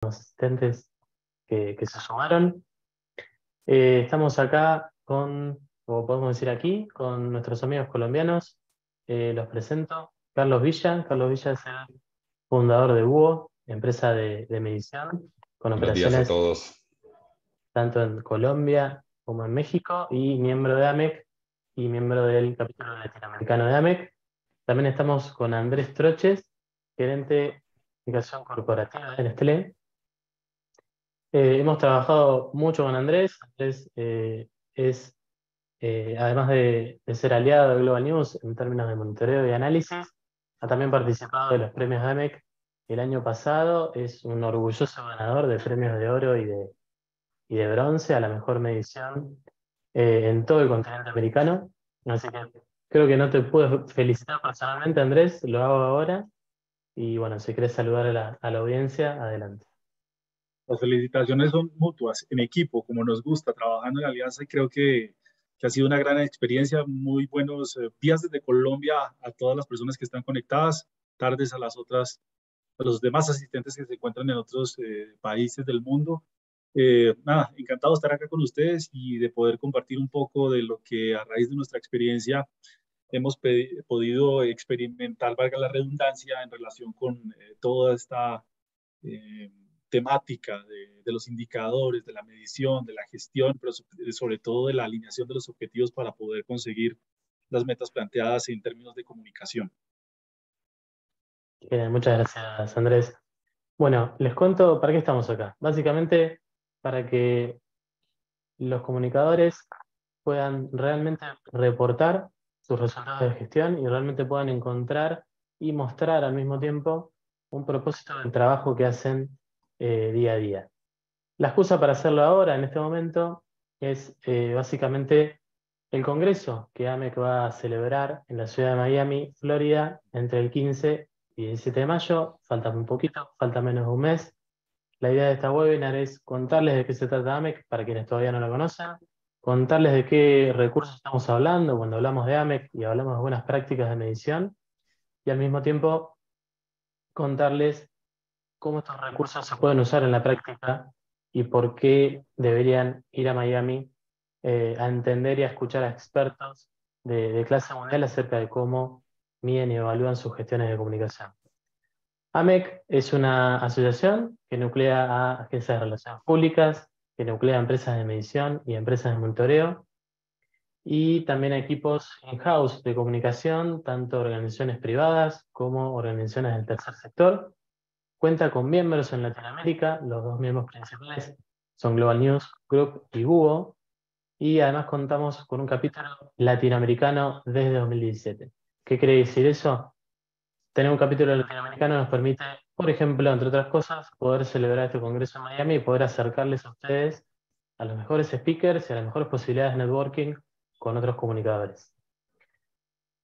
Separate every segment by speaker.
Speaker 1: asistentes que se sumaron. Estamos acá con, como podemos decir aquí, con nuestros amigos colombianos. Los presento. Carlos Villa. Carlos Villa es el fundador de Búho, empresa de medición, con
Speaker 2: Buenos días a
Speaker 1: operaciones
Speaker 2: todos.
Speaker 1: tanto en Colombia como en México, y miembro de AMEC y miembro del capítulo latinoamericano de AMEC. También estamos con Andrés Troches, gerente de comunicación corporativa de Nestlé. Hemos trabajado mucho con Andrés. Andrés es, además de ser aliado de Global News en términos de monitoreo y análisis, ha también participado de los premios AMEC el año pasado. Es un orgulloso ganador de premios de oro y de bronce a la mejor medición en todo el continente americano. Así que creo que no te puedo felicitar personalmente, Andrés, lo hago ahora. Y bueno, si querés saludar a la audiencia, adelante.
Speaker 3: Las felicitaciones son mutuas, en equipo, como nos gusta, trabajando en alianza, y creo que ha sido una gran experiencia, muy buenos días desde Colombia a todas las personas que están conectadas, tardes a las otras, a los demás asistentes que se encuentran en otros países del mundo. Nada, encantado de estar acá con ustedes y de poder compartir un poco de lo que a raíz de nuestra experiencia hemos podido experimentar, valga la redundancia, en relación con toda esta eh, temática de los indicadores, de la medición, de la gestión, pero sobre todo de la alineación de los objetivos para poder conseguir las metas planteadas en términos de comunicación.
Speaker 1: Muchas gracias, Andrés. Bueno, les cuento para qué estamos acá. Básicamente, para que los comunicadores puedan realmente reportar sus resultados de gestión y realmente puedan encontrar y mostrar al mismo tiempo un propósito del trabajo que hacen día a día. La excusa para hacerlo ahora, en este momento, es básicamente el congreso que AMEC va a celebrar en la ciudad de Miami, Florida, entre el 15 y 17 de mayo. Falta un poquito, falta menos de un mes. La idea de esta webinar es contarles de qué se trata AMEC, para quienes todavía no lo conocen, contarles de qué recursos estamos hablando cuando hablamos de AMEC y hablamos de buenas prácticas de medición, y al mismo tiempo contarles cómo estos recursos se pueden usar en la práctica y por qué deberían ir a Miami a entender y a escuchar a expertos de clase mundial acerca de cómo miden y evalúan sus gestiones de comunicación. AMEC es una asociación que nuclea a agencias de relaciones públicas, que nuclea a empresas de medición y empresas de monitoreo, y también a equipos in-house de comunicación, tanto organizaciones privadas como organizaciones del tercer sector. Cuenta con miembros en Latinoamérica. Los dos miembros principales son Global News Group y Búho, y además contamos con un capítulo latinoamericano desde 2017. ¿Qué quiere decir eso? Tener un capítulo latinoamericano nos permite, por ejemplo, entre otras cosas, poder celebrar este congreso en Miami y poder acercarles a ustedes a los mejores speakers y a las mejores posibilidades de networking con otros comunicadores.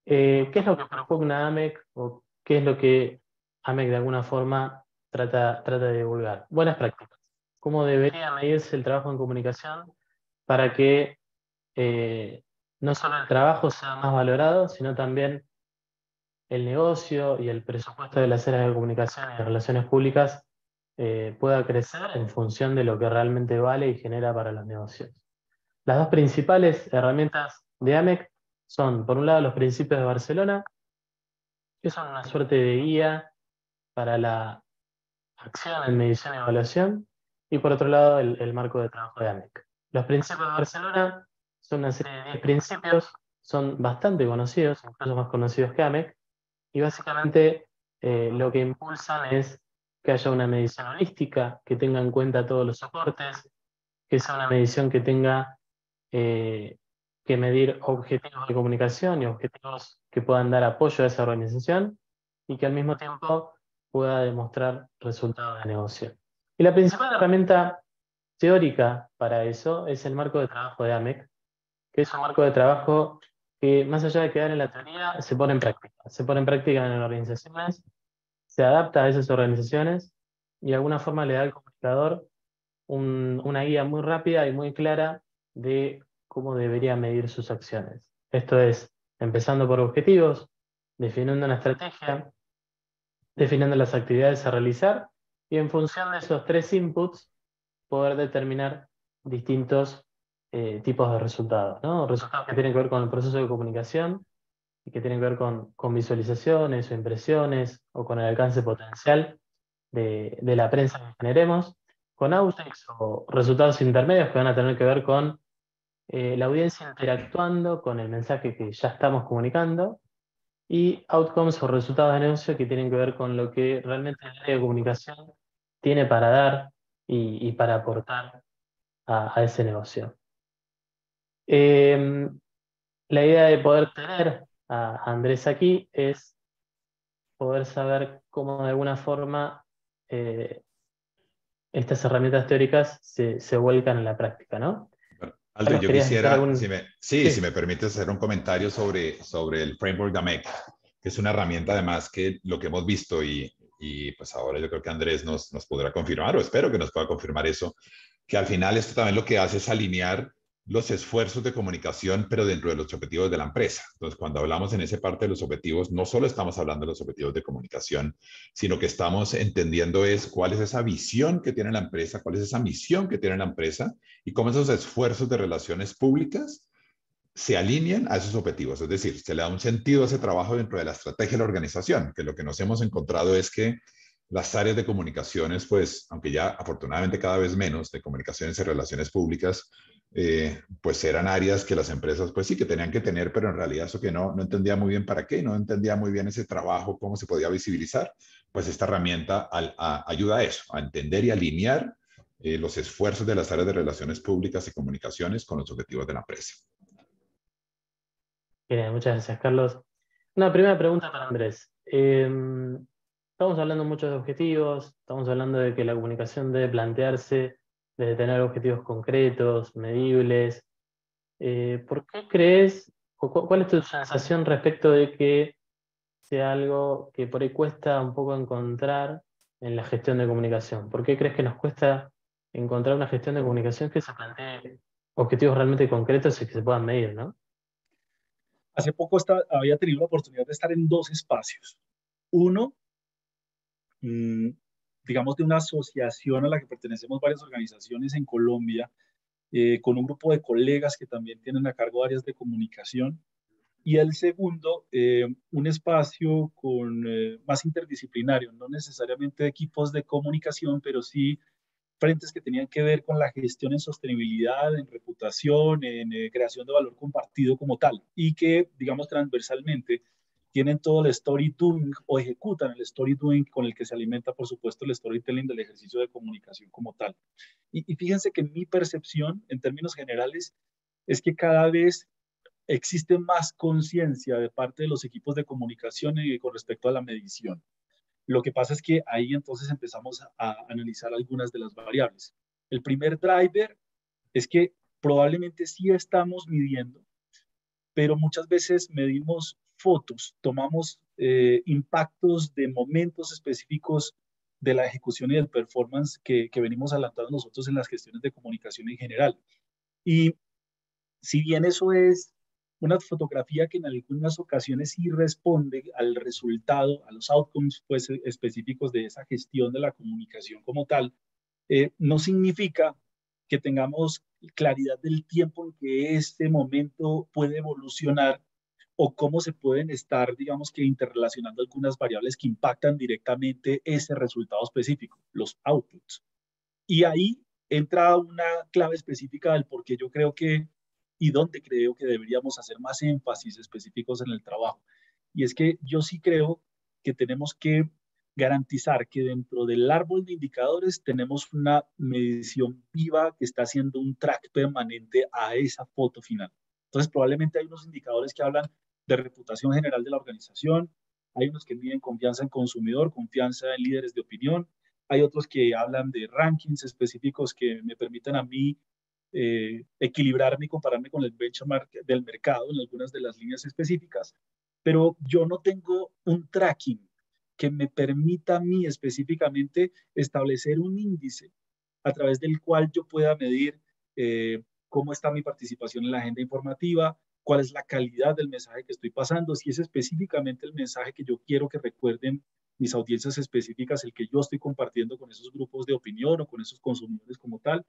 Speaker 1: ¿Qué es lo que propugna AMEC o qué es lo que AMEC de alguna forma trata de divulgar? Buenas prácticas. ¿Cómo debería medirse el trabajo en comunicación para que no solo el trabajo sea más valorado, sino también el negocio y el presupuesto de las áreas de comunicación y de relaciones públicas pueda crecer en función de lo que realmente vale y genera para los negocios? Las dos principales herramientas de AMEC son, por un lado, los principios de Barcelona, que son una suerte de guía para la acción en medición y evaluación, y por otro lado, el marco de trabajo de AMEC. Los principios de Barcelona son una serie de 10 principios, son bastante conocidos, incluso más conocidos que AMEC, y básicamente lo que impulsan es que haya una medición holística, que tenga en cuenta todos los soportes, que sea una medición que tenga que medir objetivos de comunicación y objetivos que puedan dar apoyo a esa organización, y que al mismo tiempo pueda demostrar resultados de negocio. Y la principal herramienta teórica para eso es el marco de trabajo de AMEC, que es un marco de trabajo que, más allá de quedar en la teoría, se pone en práctica. Se pone en práctica en organizaciones, se adapta a esas organizaciones y de alguna forma le da al comunicador una guía muy rápida y muy clara de cómo debería medir sus acciones. Esto es, empezando por objetivos, definiendo una estrategia, definiendo las actividades a realizar y en función de esos 3 inputs poder determinar distintos tipos de resultados, ¿no? Resultados que tienen que ver con el proceso de comunicación y que tienen que ver con visualizaciones o impresiones o con el alcance potencial de la prensa que generemos, con outtakes o resultados intermedios que van a tener que ver con la audiencia interactuando con el mensaje que ya estamos comunicando, y outcomes o resultados de negocio que tienen que ver con lo que realmente el área de comunicación tiene para dar y para aportar a ese negocio. La idea de poder tener a Andrés aquí es poder saber cómo de alguna forma eh, estas herramientas teóricas se vuelcan en la práctica, ¿no?
Speaker 2: Bueno, Aldrin,
Speaker 1: Carlos,
Speaker 2: yo
Speaker 1: ¿querías hacer
Speaker 2: quisiera,
Speaker 1: algún...?
Speaker 2: si me permites hacer un comentario sobre el framework de AMEC, que es una herramienta además que lo que hemos visto y pues ahora yo creo que Andrés nos podrá confirmar, o espero que nos pueda confirmar eso, que al final esto también lo que hace es alinear los esfuerzos de comunicación, pero dentro de los objetivos de la empresa. Entonces, cuando hablamos en esa parte de los objetivos, no solo estamos hablando de los objetivos de comunicación, sino que estamos entendiendo es cuál es esa visión que tiene la empresa, cuál es esa misión que tiene la empresa y cómo esos esfuerzos de relaciones públicas se alinean a esos objetivos. Es decir, se le da un sentido a ese trabajo dentro de la estrategia de la organización, que lo que nos hemos encontrado es que las áreas de comunicaciones, pues, aunque ya afortunadamente cada vez menos de comunicaciones y relaciones públicas, pues eran áreas que las empresas, pues sí, que tenían que tener, pero en realidad eso que no entendía muy bien para qué, no entendía muy bien ese trabajo, cómo se podía visibilizar, pues esta herramienta ayuda a eso, a entender y alinear los esfuerzos de las áreas de relaciones públicas y comunicaciones con los objetivos de la empresa.
Speaker 1: Bien, muchas gracias, Carlos. Una primera pregunta para Andrés. Estamos hablando mucho de objetivos, estamos hablando de que la comunicación debe plantearse, debe tener objetivos concretos, medibles. ¿Por qué crees, o cuál es tu sensación respecto de que sea algo que por ahí cuesta un poco encontrar en la gestión de comunicación? ¿Por qué crees que nos cuesta encontrar una gestión de comunicación que se plantee objetivos realmente concretos y que se puedan medir, ¿no?
Speaker 3: Hace poco había tenido la oportunidad de estar en dos espacios. Uno, mmm, digamos, de una asociación a la que pertenecemos varias organizaciones en Colombia, con un grupo de colegas que también tienen a cargo áreas de comunicación. Y el segundo, un espacio más interdisciplinario, no necesariamente equipos de comunicación, pero sí frentes que tenían que ver con la gestión en sostenibilidad, en reputación, en creación de valor compartido como tal, y que, digamos, transversalmente tienen todo el storytelling o ejecutan el storytelling con el que se alimenta, por supuesto, el storytelling del ejercicio de comunicación como tal. Y fíjense que mi percepción, en términos generales, es que cada vez existe más conciencia de parte de los equipos de comunicación con respecto a la medición. Lo que pasa es que ahí entonces empezamos a analizar algunas de las variables. El primer driver es que probablemente sí estamos midiendo, pero muchas veces medimos fotos, tomamos impactos de momentos específicos de la ejecución y del performance que venimos adelantando nosotros en las gestiones de comunicación en general. Y si bien eso es una fotografía que en algunas ocasiones sí responde al resultado, a los outcomes pues, específicos de esa gestión de la comunicación como tal, no significa que tengamos claridad del tiempo en que este momento puede evolucionar o cómo se pueden estar, digamos que interrelacionando algunas variables que impactan directamente ese resultado específico, los outputs. Y ahí entra una clave específica del por qué yo creo que y dónde creo que deberíamos hacer más énfasis específicos en el trabajo. Y es que yo sí creo que tenemos que garantizar que dentro del árbol de indicadores tenemos una medición viva que está haciendo un track permanente a esa foto final. Entonces, probablemente hay unos indicadores que hablan de reputación general de la organización, hay unos que miden confianza en consumidor, confianza en líderes de opinión, hay otros que hablan de rankings específicos que me permitan a mí equilibrarme y compararme con el benchmark del mercado en algunas de las líneas específicas, pero yo no tengo un tracking que me permita a mí específicamente establecer un índice a través del cual yo pueda medir cómo está mi participación en la agenda informativa, cuál es la calidad del mensaje que estoy pasando, si es específicamente el mensaje que yo quiero que recuerden mis audiencias específicas, el que yo estoy compartiendo con esos grupos de opinión o con esos consumidores como tal,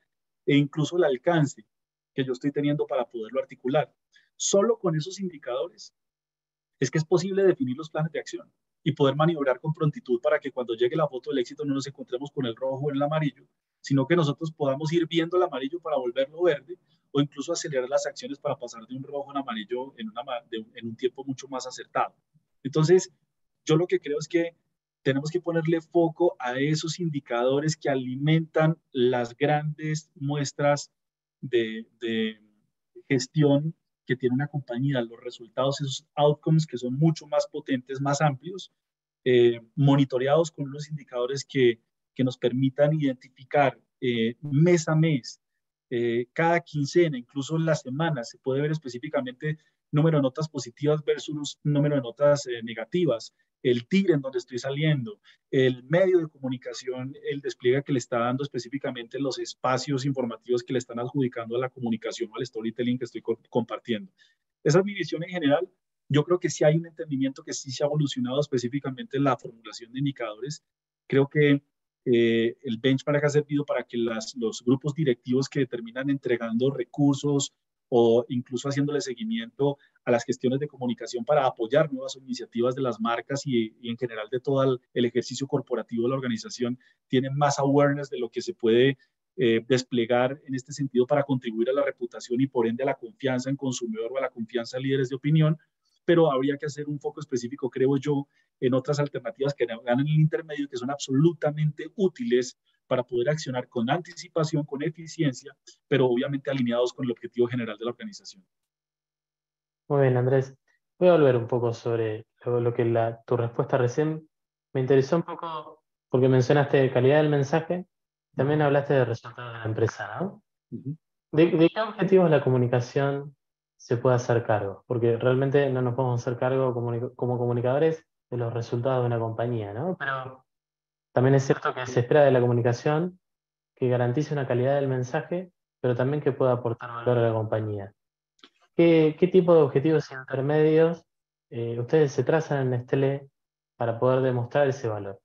Speaker 3: e incluso el alcance que yo estoy teniendo para poderlo articular. Solo con esos indicadores es que es posible definir los planes de acción y poder maniobrar con prontitud para que cuando llegue la foto del éxito no nos encontremos con el rojo o el amarillo, sino que nosotros podamos ir viendo el amarillo para volverlo verde o incluso acelerar las acciones para pasar de un rojo a un amarillo en un tiempo mucho más acertado. Entonces, yo lo que creo es que tenemos que ponerle foco a esos indicadores que alimentan las grandes muestras de gestión que tiene una compañía, los resultados, esos outcomes que son mucho más potentes, más amplios, monitoreados con unos indicadores que nos permitan identificar mes a mes, cada quincena, incluso en la semana, se puede ver específicamente número de notas positivas versus número de notas negativas, el tigre en donde estoy saliendo, el medio de comunicación, el despliegue que le está dando específicamente los espacios informativos que le están adjudicando a la comunicación o al storytelling que estoy compartiendo. Esa es mi visión en general. Yo creo que sí hay un entendimiento que sí se ha evolucionado específicamente en la formulación de indicadores. Creo que el benchmark ha servido para que los grupos directivos que terminan entregando recursos o incluso haciéndole seguimiento a las gestiones de comunicación para apoyar nuevas iniciativas de las marcas y en general de todo el ejercicio corporativo de la organización, tienen más awareness de lo que se puede desplegar en este sentido para contribuir a la reputación y por ende a la confianza en consumidor o a la confianza en líderes de opinión, pero habría que hacer un foco específico, creo yo, en otras alternativas que ganan el intermedio, que son absolutamente útiles para poder accionar con anticipación, con eficiencia, pero obviamente alineados con el objetivo general de la organización.
Speaker 1: Muy bien, Andrés. Voy a volver un poco sobre lo que tu respuesta recién me interesó un poco porque mencionaste calidad del mensaje, también hablaste de resultados de la empresa, ¿no? ¿De qué objetivos la comunicación se puede hacer cargo? Porque realmente no nos podemos hacer cargo como comunicadores de los resultados de una compañía, ¿no? Pero también es cierto que se espera de la comunicación que garantice una calidad del mensaje, pero también que pueda aportar valor a la compañía. ¿Qué tipo de objetivos intermedios ustedes se trazan en Nestlé para poder demostrar ese valor?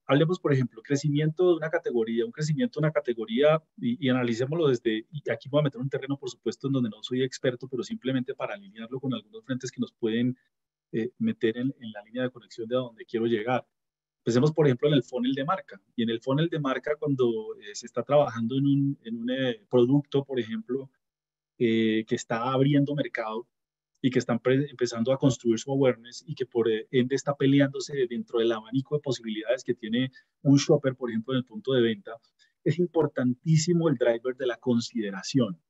Speaker 3: Hablemos, por ejemplo, crecimiento de una categoría, un crecimiento de una categoría y analicémoslo y aquí voy a meter un terreno, por supuesto, en donde no soy experto, pero simplemente para alinearlo con algunos frentes que nos pueden meter en la línea de conexión de a donde quiero llegar. Pensemos, por ejemplo, en el funnel de marca. Y en el funnel de marca, cuando se está trabajando en un producto, por ejemplo, que está abriendo mercado y que están empezando a construir su awareness y que por ende está peleándose dentro del abanico de posibilidades que tiene un shopper, por ejemplo, en el punto de venta, es importantísimo el driver de la consideración.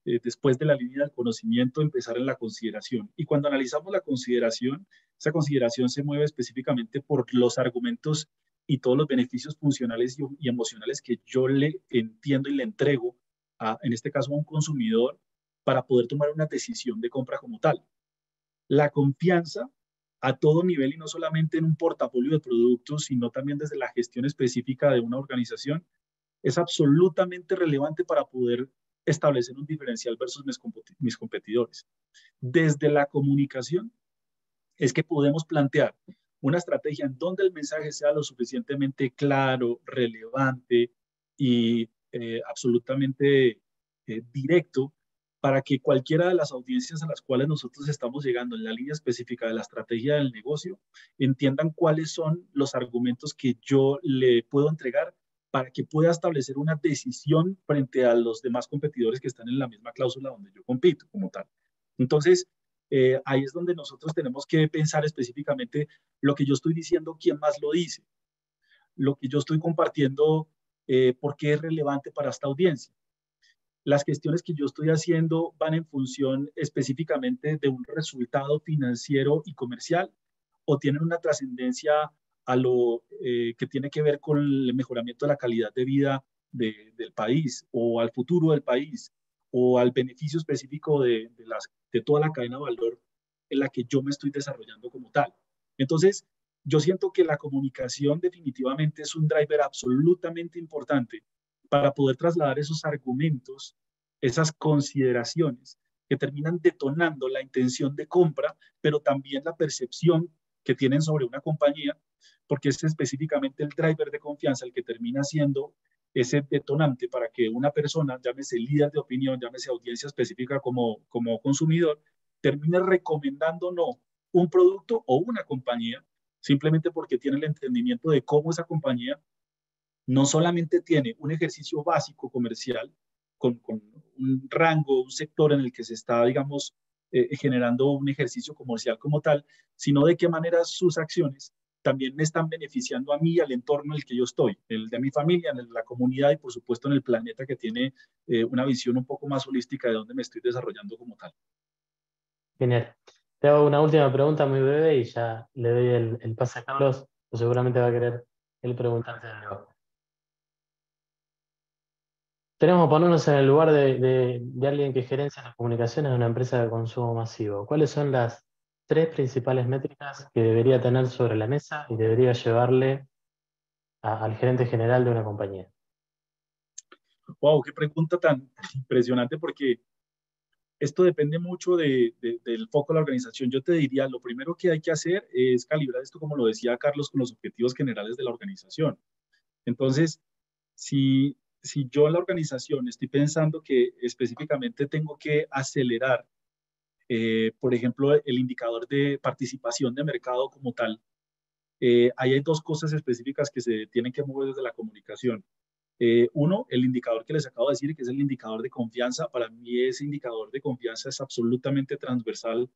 Speaker 3: Después de la línea del conocimiento, empezar en la consideración. Y cuando analizamos la consideración, esa consideración se mueve específicamente por los argumentos y todos los beneficios funcionales y emocionales que yo le entiendo y le entrego, en este caso a un consumidor, para poder tomar una decisión de compra como tal. La confianza a todo nivel y no solamente en un portafolio de productos, sino también desde la gestión específica de una organización, es absolutamente relevante para poder establecer un diferencial versus mis competidores. Desde la comunicación es que podemos plantear una estrategia en donde el mensaje sea lo suficientemente claro, relevante y absolutamente directo para que cualquiera de las audiencias a las cuales nosotros estamos llegando en la línea específica de la estrategia del negocio entiendan cuáles son los argumentos que yo le puedo entregar para que pueda establecer una decisión frente a los demás competidores que están en la misma cláusula donde yo compito como tal. Entonces, ahí es donde nosotros tenemos que pensar específicamente lo que yo estoy diciendo, quién más lo dice, lo que yo estoy compartiendo, por qué es relevante para esta audiencia. Las gestiones que yo estoy haciendo van en función específicamente de un resultado financiero y comercial o tienen una trascendencia a lo que tiene que ver con el mejoramiento de la calidad de vida del país o al futuro del país o al beneficio específico de toda la cadena de valor en la que yo me estoy desarrollando como tal. Entonces, yo siento que la comunicación definitivamente es un driver absolutamente importante para poder trasladar esos argumentos, esas consideraciones que terminan detonando la intención de compra, pero también la percepción que tienen sobre una compañía, porque es específicamente el driver de confianza el que termina siendo ese detonante para que una persona, llámese líder de opinión, llámese audiencia específica como consumidor, termine recomendando no un producto o una compañía, simplemente porque tiene el entendimiento de cómo esa compañía no solamente tiene un ejercicio básico comercial con un rango, un sector en el que se está, digamos, generando un ejercicio comercial como tal, sino de qué manera sus acciones también me están beneficiando a mí y al entorno en el que yo estoy, el de mi familia, en la comunidad y por supuesto en el planeta que tiene una visión un poco más holística de dónde me estoy desarrollando como tal.
Speaker 1: Genial. Te hago una última pregunta muy breve y ya le doy el pase a Carlos, que seguramente va a querer él preguntarte algo. Tenemos que ponernos en el lugar de alguien que gerencia las comunicaciones de una empresa de consumo masivo. ¿Cuáles son las tres principales métricas que debería tener sobre la mesa y debería llevarle al gerente general de una compañía?
Speaker 3: Wow, qué pregunta tan impresionante porque esto depende mucho del foco de la organización. Yo te diría, lo primero que hay que hacer es calibrar esto, como lo decía Carlos, con los objetivos generales de la organización. Entonces, si yo en la organización estoy pensando que específicamente tengo que acelerar, por ejemplo, el indicador de participación de mercado como tal, ahí hay dos cosas específicas que se tienen que mover desde la comunicación. Uno, el indicador que les acabo de decir, que es el indicador de confianza. Para mí ese indicador de confianza es absolutamente transversal,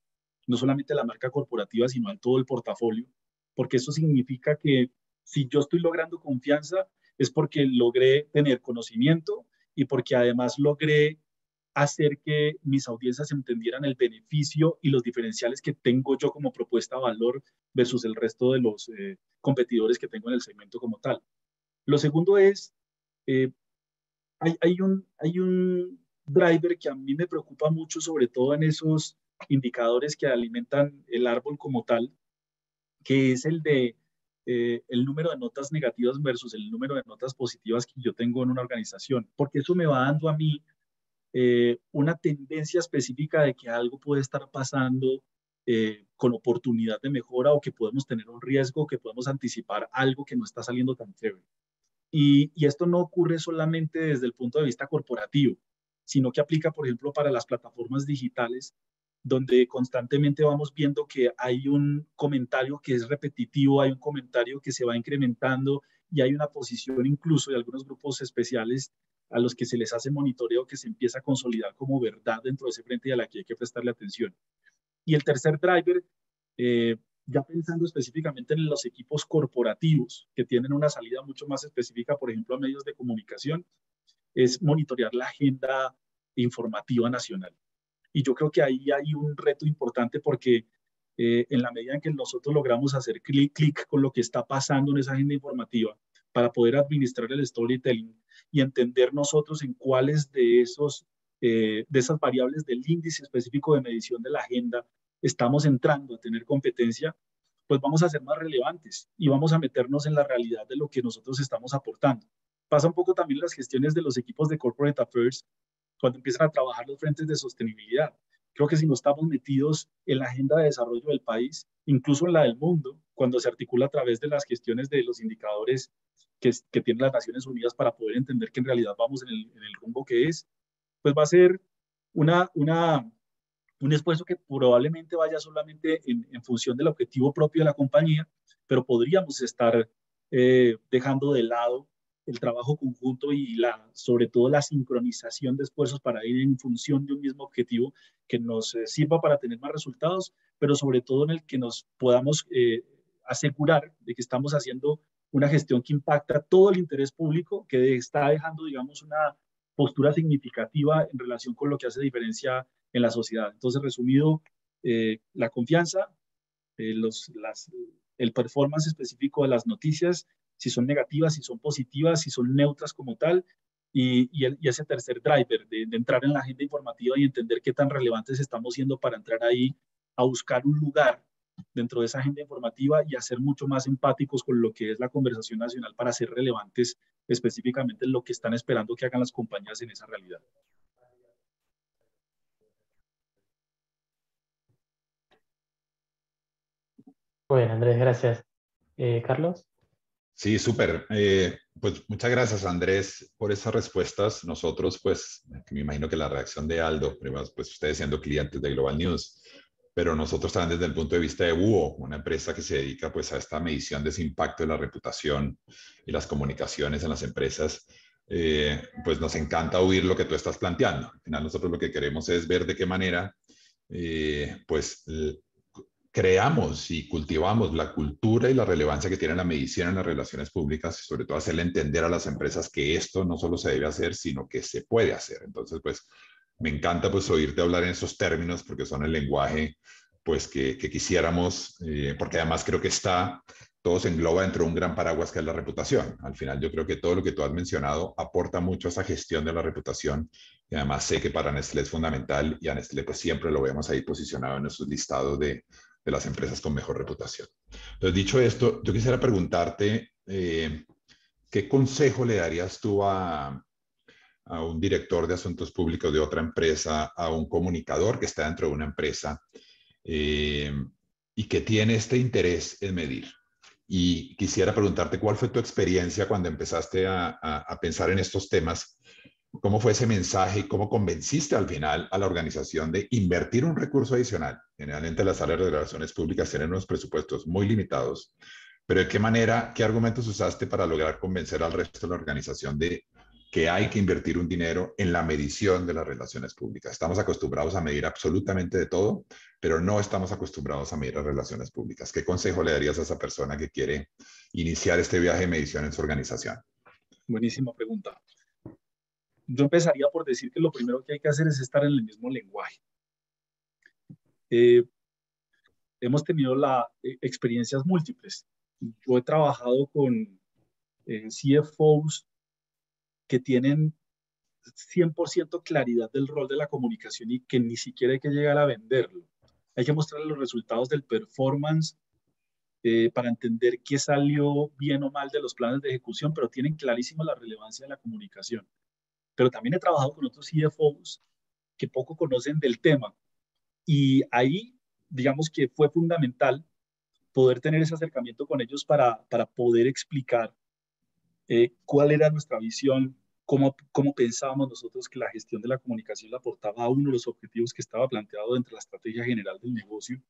Speaker 3: no solamente a la marca corporativa, sino a todo el portafolio, porque eso significa que si yo estoy logrando confianza es porque logré tener conocimiento y porque además logré hacer que mis audiencias entendieran el beneficio y los diferenciales que tengo yo como propuesta de valor versus el resto de los competidores que tengo en el segmento como tal. Lo segundo es eh, hay un driver que a mí me preocupa mucho, sobre todo en esos indicadores que alimentan el árbol como tal, que es el de el número de notas negativas versus el número de notas positivas que yo tengo en una organización, porque eso me va dando a mí una tendencia específica de que algo puede estar pasando con oportunidad de mejora o que podemos tener un riesgo, que podemos anticipar algo que no está saliendo tan chévere. Y esto no ocurre solamente desde el punto de vista corporativo, sino que aplica, por ejemplo, para las plataformas digitales, donde constantemente vamos viendo que hay un comentario que es repetitivo, hay un comentario que se va incrementando y hay una posición incluso de algunos grupos especiales a los que se les hace monitoreo que se empieza a consolidar como verdad dentro de ese frente y a la que hay que prestarle atención. Y el tercer driver, eh, ya pensando específicamente en los equipos corporativos que tienen una salida mucho más específica, por ejemplo, a medios de comunicación, es monitorear la agenda informativa nacional. Y yo creo que ahí hay un reto importante porque en la medida en que nosotros logramos hacer clic con lo que está pasando en esa agenda informativa para poder administrar el storytelling y entender nosotros en cuáles de esas variables del índice específico de medición de la agenda estamos entrando a tener competencia, pues vamos a ser más relevantes y vamos a meternos en la realidad de lo que nosotros estamos aportando. Pasa un poco también las gestiones de los equipos de Corporate Affairs cuando empiezan a trabajar los frentes de sostenibilidad. Creo que si no estamos metidos en la agenda de desarrollo del país, incluso en la del mundo, cuando se articula a través de las gestiones de los indicadores que tienen las Naciones Unidas para poder entender que en realidad vamos en el rumbo que es, pues va a ser una, una, un esfuerzo que probablemente vaya solamente en función del objetivo propio de la compañía, pero podríamos estar dejando de lado el trabajo conjunto y sobre todo la sincronización de esfuerzos para ir en función de un mismo objetivo que nos sirva para tener más resultados, pero sobre todo en el que nos podamos asegurar de que estamos haciendo una gestión que impacta todo el interés público, que está dejando, digamos, una postura significativa en relación con lo que hace diferencia en la sociedad. Entonces, resumido, la confianza, el performance específico de las noticias, si son negativas, si son positivas, si son neutras como tal, y ese tercer driver de entrar en la agenda informativa y entender qué tan relevantes estamos siendo para entrar ahí a buscar un lugar dentro de esa agenda informativa y a ser mucho más empáticos con lo que es la conversación nacional para ser relevantes específicamente en lo que están esperando que hagan las compañías en esa realidad.
Speaker 1: Muy bien, Andrés, gracias. Carlos.
Speaker 2: Sí, súper. Pues muchas gracias, Andrés, por esas respuestas. Nosotros, pues, me imagino que la reacción de Aldo, primero, pues ustedes siendo clientes de Global News, pero nosotros también desde el punto de vista de Buo, una empresa que se dedica pues a esta medición de ese impacto de la reputación y las comunicaciones en las empresas, pues nos encanta oír lo que tú estás planteando. Al final nosotros lo que queremos es ver de qué manera pues creamos y cultivamos la cultura y la relevancia que tiene la medición en las relaciones públicas y sobre todo hacerle entender a las empresas que esto no solo se debe hacer, sino que se puede hacer. Entonces, pues me encanta pues oírte hablar en esos términos porque son el lenguaje pues que quisiéramos, porque además creo que todo se engloba dentro de un gran paraguas que es la reputación. Al final yo creo que todo lo que tú has mencionado aporta mucho a esa gestión de la reputación y además sé que para Nestlé es fundamental y a Nestlé pues siempre lo vemos ahí posicionado en nuestros listados de las empresas con mejor reputación. Entonces, dicho esto, yo quisiera preguntarte, ¿qué consejo le darías tú a un director de asuntos públicos de otra empresa, a un comunicador que está dentro de una empresa eh, y que tiene este interés en medir? Y quisiera preguntarte cuál fue tu experiencia cuando empezaste a pensar en estos temas. ¿Cómo fue ese mensaje y cómo convenciste al final a la organización de invertir un recurso adicional? Generalmente las áreas de relaciones públicas tienen unos presupuestos muy limitados, pero ¿de qué manera, qué argumentos usaste para lograr convencer al resto de la organización de que hay que invertir un dinero en la medición de las relaciones públicas? Estamos acostumbrados a medir absolutamente de todo, pero no estamos acostumbrados a medir las relaciones públicas. ¿Qué consejo le darías a esa persona que quiere iniciar este viaje de medición en su organización?
Speaker 3: Buenísima pregunta. Yo empezaría por decir que lo primero que hay que hacer es estar en el mismo lenguaje. Eh, Hemos tenido experiencias múltiples. Yo he trabajado con CFOs que tienen 100% claridad del rol de la comunicación y que ni siquiera hay que llegar a venderlo. Hay que mostrarle los resultados del performance para entender qué salió bien o mal de los planes de ejecución, pero tienen clarísima la relevancia de la comunicación. Pero también he trabajado con otros CFOs que poco conocen del tema y ahí, digamos que fue fundamental poder tener ese acercamiento con ellos para poder explicar cuál era nuestra visión, cómo pensábamos nosotros que la gestión de la comunicación le aportaba a uno de los objetivos que estaba planteado dentro de la estrategia general del negocio.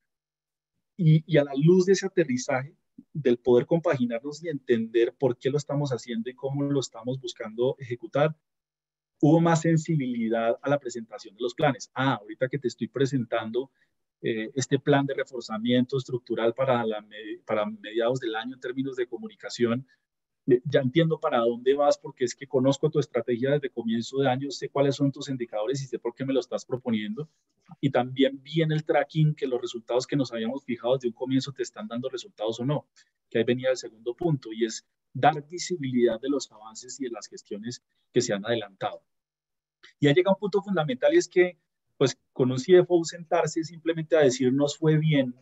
Speaker 3: Y a la luz de ese aterrizaje, del poder compaginarnos y entender por qué lo estamos haciendo y cómo lo estamos buscando ejecutar, hubo más sensibilidad a la presentación de los planes. Ahorita que te estoy presentando este plan de reforzamiento estructural para mediados del año en términos de comunicación, ya entiendo para dónde vas porque es que conozco tu estrategia desde comienzo de año, sé cuáles son tus indicadores y sé por qué me lo estás proponiendo. Y también vi en el tracking que los resultados que nos habíamos fijado desde un comienzo te están dando resultados o no. Que ahí venía el segundo punto y es dar visibilidad de los avances y de las gestiones que se han adelantado. Y ahí llega un punto fundamental y es que, pues, con un CFO sentarse simplemente a decir nos fue bien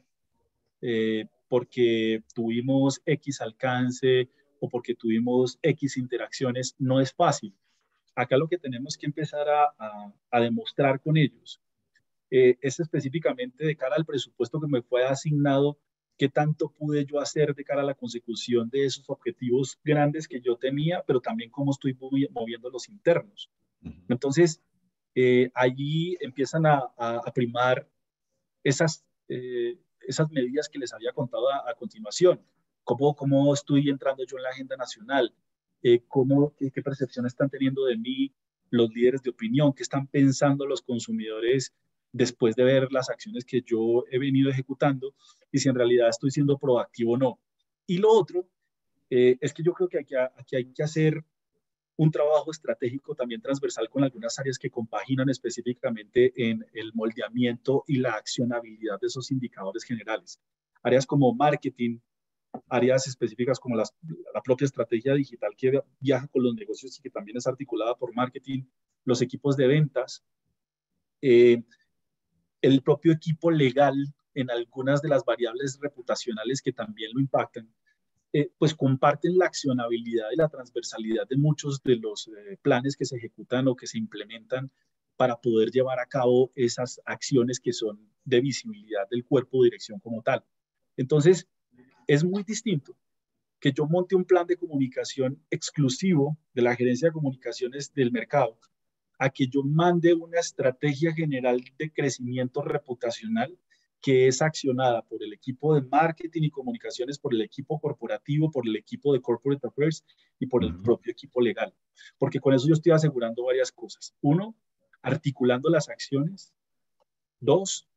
Speaker 3: porque tuvimos X alcance o porque tuvimos X interacciones, no es fácil. Acá lo que tenemos que empezar a demostrar con ellos es específicamente de cara al presupuesto que me fue asignado, qué tanto pude yo hacer de cara a la consecución de esos objetivos grandes que yo tenía, pero también cómo estoy moviendo los internos. Entonces, allí empiezan a primar esas medidas que les había contado a continuación. ¿Cómo estoy entrando yo en la agenda nacional? ¿Qué percepción están teniendo de mí los líderes de opinión? ¿Qué están pensando los consumidores después de ver las acciones que yo he venido ejecutando? Y si en realidad estoy siendo proactivo o no. Y lo otro es que yo creo que aquí hay que hacer un trabajo estratégico también transversal con algunas áreas que compaginan específicamente en el moldeamiento y la accionabilidad de esos indicadores generales. Áreas como marketing, áreas específicas como la propia estrategia digital que viaja con los negocios y que también es articulada por marketing, los equipos de ventas, eh, el propio equipo legal en algunas de las variables reputacionales que también lo impactan, pues comparten la accionabilidad y la transversalidad de muchos de los planes que se ejecutan o que se implementan para poder llevar a cabo esas acciones que son de visibilidad del cuerpo de dirección como tal. Entonces, Es muy distinto que yo monte un plan de comunicación exclusivo de la gerencia de comunicaciones del mercado a que yo mande una estrategia general de crecimiento reputacional que es accionada por el equipo de marketing y comunicaciones, por el equipo corporativo, por el equipo de corporate affairs y por el propio equipo legal. Porque con eso yo estoy asegurando varias cosas. Uno, articulando las acciones. Dos,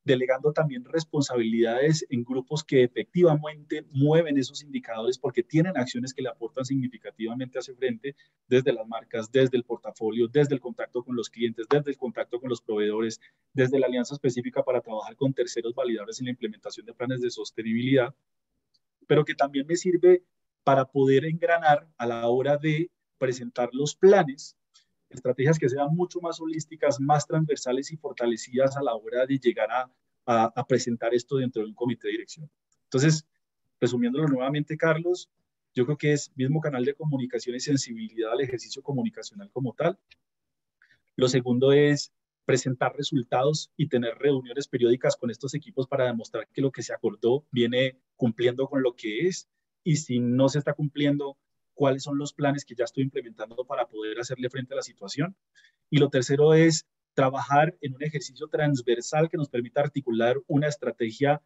Speaker 3: delegando también responsabilidades en grupos que efectivamente mueven esos indicadores porque tienen acciones que le aportan significativamente hacia frente, desde las marcas, desde el portafolio, desde el contacto con los clientes, desde el contacto con los proveedores, desde la alianza específica para trabajar con terceros validadores en la implementación de planes de sostenibilidad, pero que también me sirve para poder engranar a la hora de presentar los planes, estrategias que sean mucho más holísticas, más transversales y fortalecidas a la hora de llegar a presentar esto dentro de un comité de dirección. Entonces, resumiéndolo nuevamente, Carlos, yo creo que es mismo canal de comunicación y sensibilidad al ejercicio comunicacional como tal. Lo segundo es presentar resultados y tener reuniones periódicas con estos equipos para demostrar que lo que se acordó viene cumpliendo con lo que es, y si no se está cumpliendo, cuáles son los planes que ya estoy implementando para poder hacerle frente a la situación. Y lo tercero es trabajar en un ejercicio transversal que nos permita articular una estrategia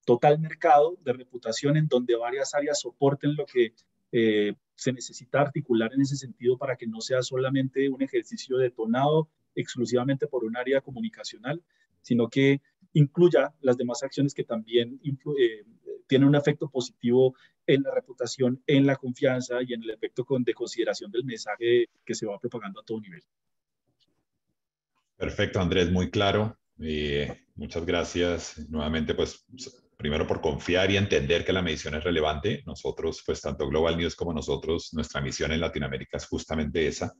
Speaker 3: total mercado de reputación en donde varias áreas soporten lo que se necesita articular en ese sentido para que no sea solamente un ejercicio detonado exclusivamente por un área comunicacional, sino que incluya las demás acciones que también tienen un efecto positivo en la reputación, en la confianza y en el efecto de consideración del mensaje que se va propagando a todo nivel.
Speaker 2: Perfecto, Andrés, muy claro. Muchas gracias nuevamente, pues primero por confiar y entender que la medición es relevante. Nosotros, pues tanto Global News como nosotros, nuestra misión en Latinoamérica es justamente esa.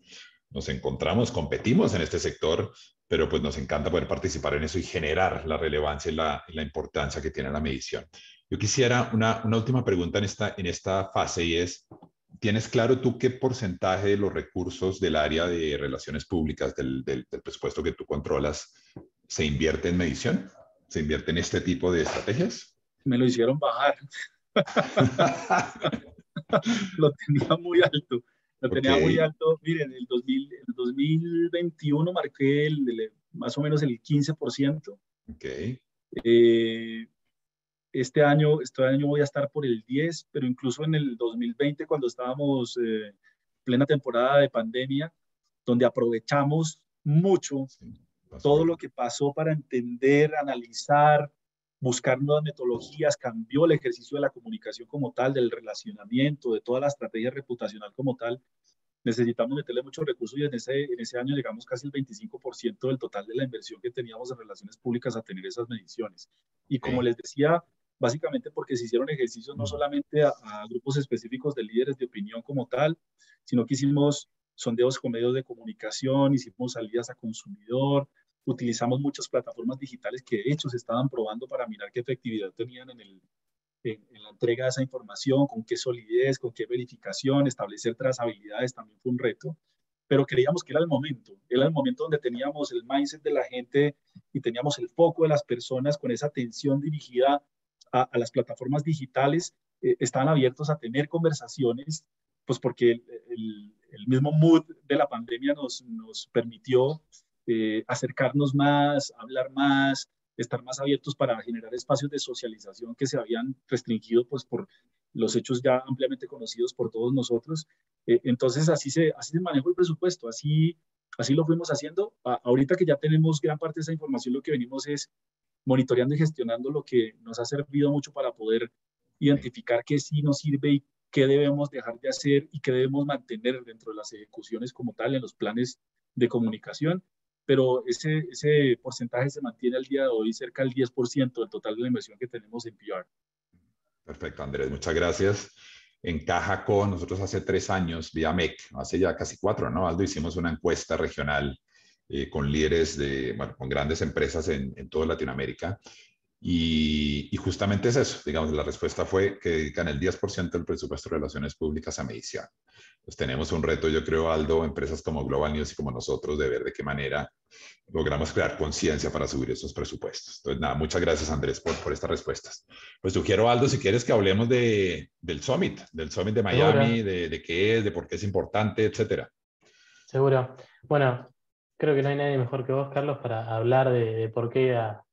Speaker 2: Nos encontramos, competimos en este sector, pero pues nos encanta poder participar en eso y generar la relevancia y la importancia que tiene la medición. Yo quisiera una última pregunta en esta fase, y es, ¿tienes claro tú qué porcentaje de los recursos del área de relaciones públicas, del presupuesto que tú controlas, se invierte en medición? ¿Se invierte en este tipo de estrategias?
Speaker 3: Me lo hicieron bajar. Lo tenía muy alto. Lo tenía muy alto. Miren, en el 2021 marqué más o menos el 15%.
Speaker 2: Okay.
Speaker 3: Este año voy a estar por el 10%, pero incluso en el 2020, cuando estábamos plena temporada de pandemia, donde aprovechamos mucho todo lo que pasó para entender, analizar, buscar nuevas metodologías, cambió el ejercicio de la comunicación como tal, del relacionamiento, de toda la estrategia reputacional como tal. Necesitamos meterle muchos recursos y en ese año llegamos casi al 25% del total de la inversión que teníamos en relaciones públicas a tener esas mediciones. Y como les decía, básicamente porque se hicieron ejercicios no solamente a grupos específicos de líderes de opinión como tal, sino que hicimos sondeos con medios de comunicación, hicimos salidas a consumidor, utilizamos muchas plataformas digitales que de hecho se estaban probando para mirar qué efectividad tenían en la entrega de esa información, con qué solidez, con qué verificación, establecer trazabilidades también fue un reto, pero creíamos que era el momento donde teníamos el mindset de la gente y teníamos el foco de las personas con esa atención dirigida a las plataformas digitales, estaban abiertos a tener conversaciones, pues porque el mismo mood de la pandemia nos permitió acercarnos más, hablar más, estar más abiertos para generar espacios de socialización que se habían restringido pues, por los hechos ya ampliamente conocidos por todos nosotros. Entonces, así se manejó el presupuesto, así lo fuimos haciendo. Ahorita que ya tenemos gran parte de esa información, lo que venimos es monitoreando y gestionando lo que nos ha servido mucho para poder identificar qué sí nos sirve y qué debemos dejar de hacer y qué debemos mantener dentro de las ejecuciones como tal en los planes de comunicación. Pero ese porcentaje se mantiene al día de hoy cerca del 10% del total de la inversión que tenemos en PR.
Speaker 2: Perfecto, Andrés, muchas gracias. Encaja con nosotros hace 3 años, vía MEC, hace ya casi 4, ¿no, Aldo? Hicimos una encuesta regional con líderes con grandes empresas en toda Latinoamérica. Y justamente es eso, digamos, la respuesta fue que dedican el 10% del presupuesto de relaciones públicas a medición. Pues tenemos un reto, yo creo, Aldo, empresas como Global News y como nosotros, de ver de qué manera logramos crear conciencia para subir esos presupuestos. Entonces, nada, muchas gracias, Andrés, por estas respuestas. Pues sugiero, Aldo, si quieres que hablemos del Summit de Miami,
Speaker 1: Seguro,
Speaker 2: de qué es, de por qué es importante, etcétera.
Speaker 1: seguro. Bueno, creo que no hay nadie mejor que vos, Carlos, para hablar de por qué ir a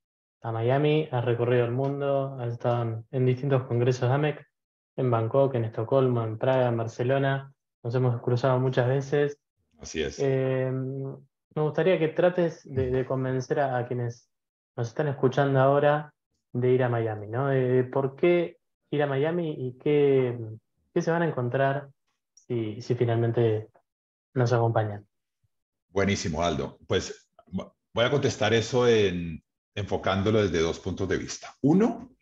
Speaker 1: Miami. Has recorrido el mundo, has estado en distintos congresos de AMEC, en Bangkok, en Estocolmo, en Praga, en Barcelona. Nos hemos cruzado muchas veces.
Speaker 2: Así es.
Speaker 1: Me gustaría que trates de convencer a quienes nos están escuchando ahora de ir a Miami, ¿no? De por qué ir a Miami y qué se van a encontrar si finalmente nos acompañan.
Speaker 2: Buenísimo, Aldo. Pues voy a contestar eso enfocándolo desde dos puntos de vista. Uno,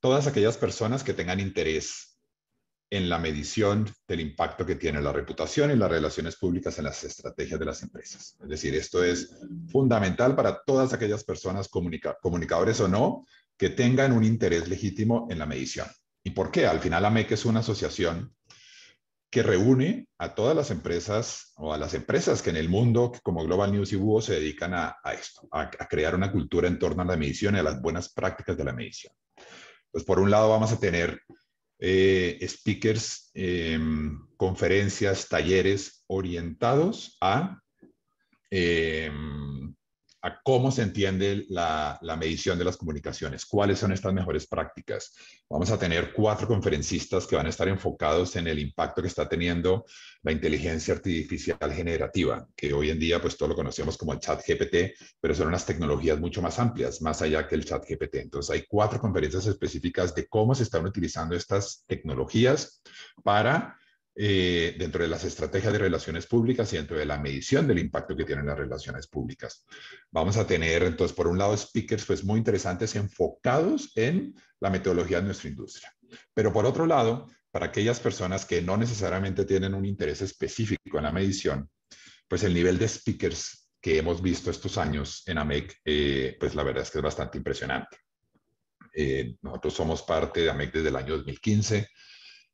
Speaker 2: todas aquellas personas que tengan interés en la medición del impacto que tiene la reputación y las relaciones públicas en las estrategias de las empresas. Es decir, esto es fundamental para todas aquellas personas, comunicadores o no, que tengan un interés legítimo en la medición. ¿Y por qué? Al final, AMEC es una asociación que reúne a todas las empresas o a las empresas que en el mundo, como Global News y Búho, se dedican a esto, a crear una cultura en torno a la medición y a las buenas prácticas de la medición. Pues por un lado vamos a tener speakers, conferencias, talleres orientados a cómo se entiende la medición de las comunicaciones, cuáles son estas mejores prácticas. Vamos a tener 4 conferencistas que van a estar enfocados en el impacto que está teniendo la inteligencia artificial generativa, que hoy en día pues todo lo conocemos como el chat GPT, pero son unas tecnologías mucho más amplias, más allá que el chat GPT. Entonces hay 4 conferencias específicas de cómo se están utilizando estas tecnologías para dentro de las estrategias de relaciones públicas y dentro de la medición del impacto que tienen las relaciones públicas. Vamos a tener, entonces, por un lado, speakers pues, muy interesantes enfocados en la metodología de nuestra industria. Pero por otro lado, para aquellas personas que no necesariamente tienen un interés específico en la medición, pues el nivel de speakers que hemos visto estos años en AMEC, pues la verdad es que es bastante impresionante. Nosotros somos parte de AMEC desde el año 2015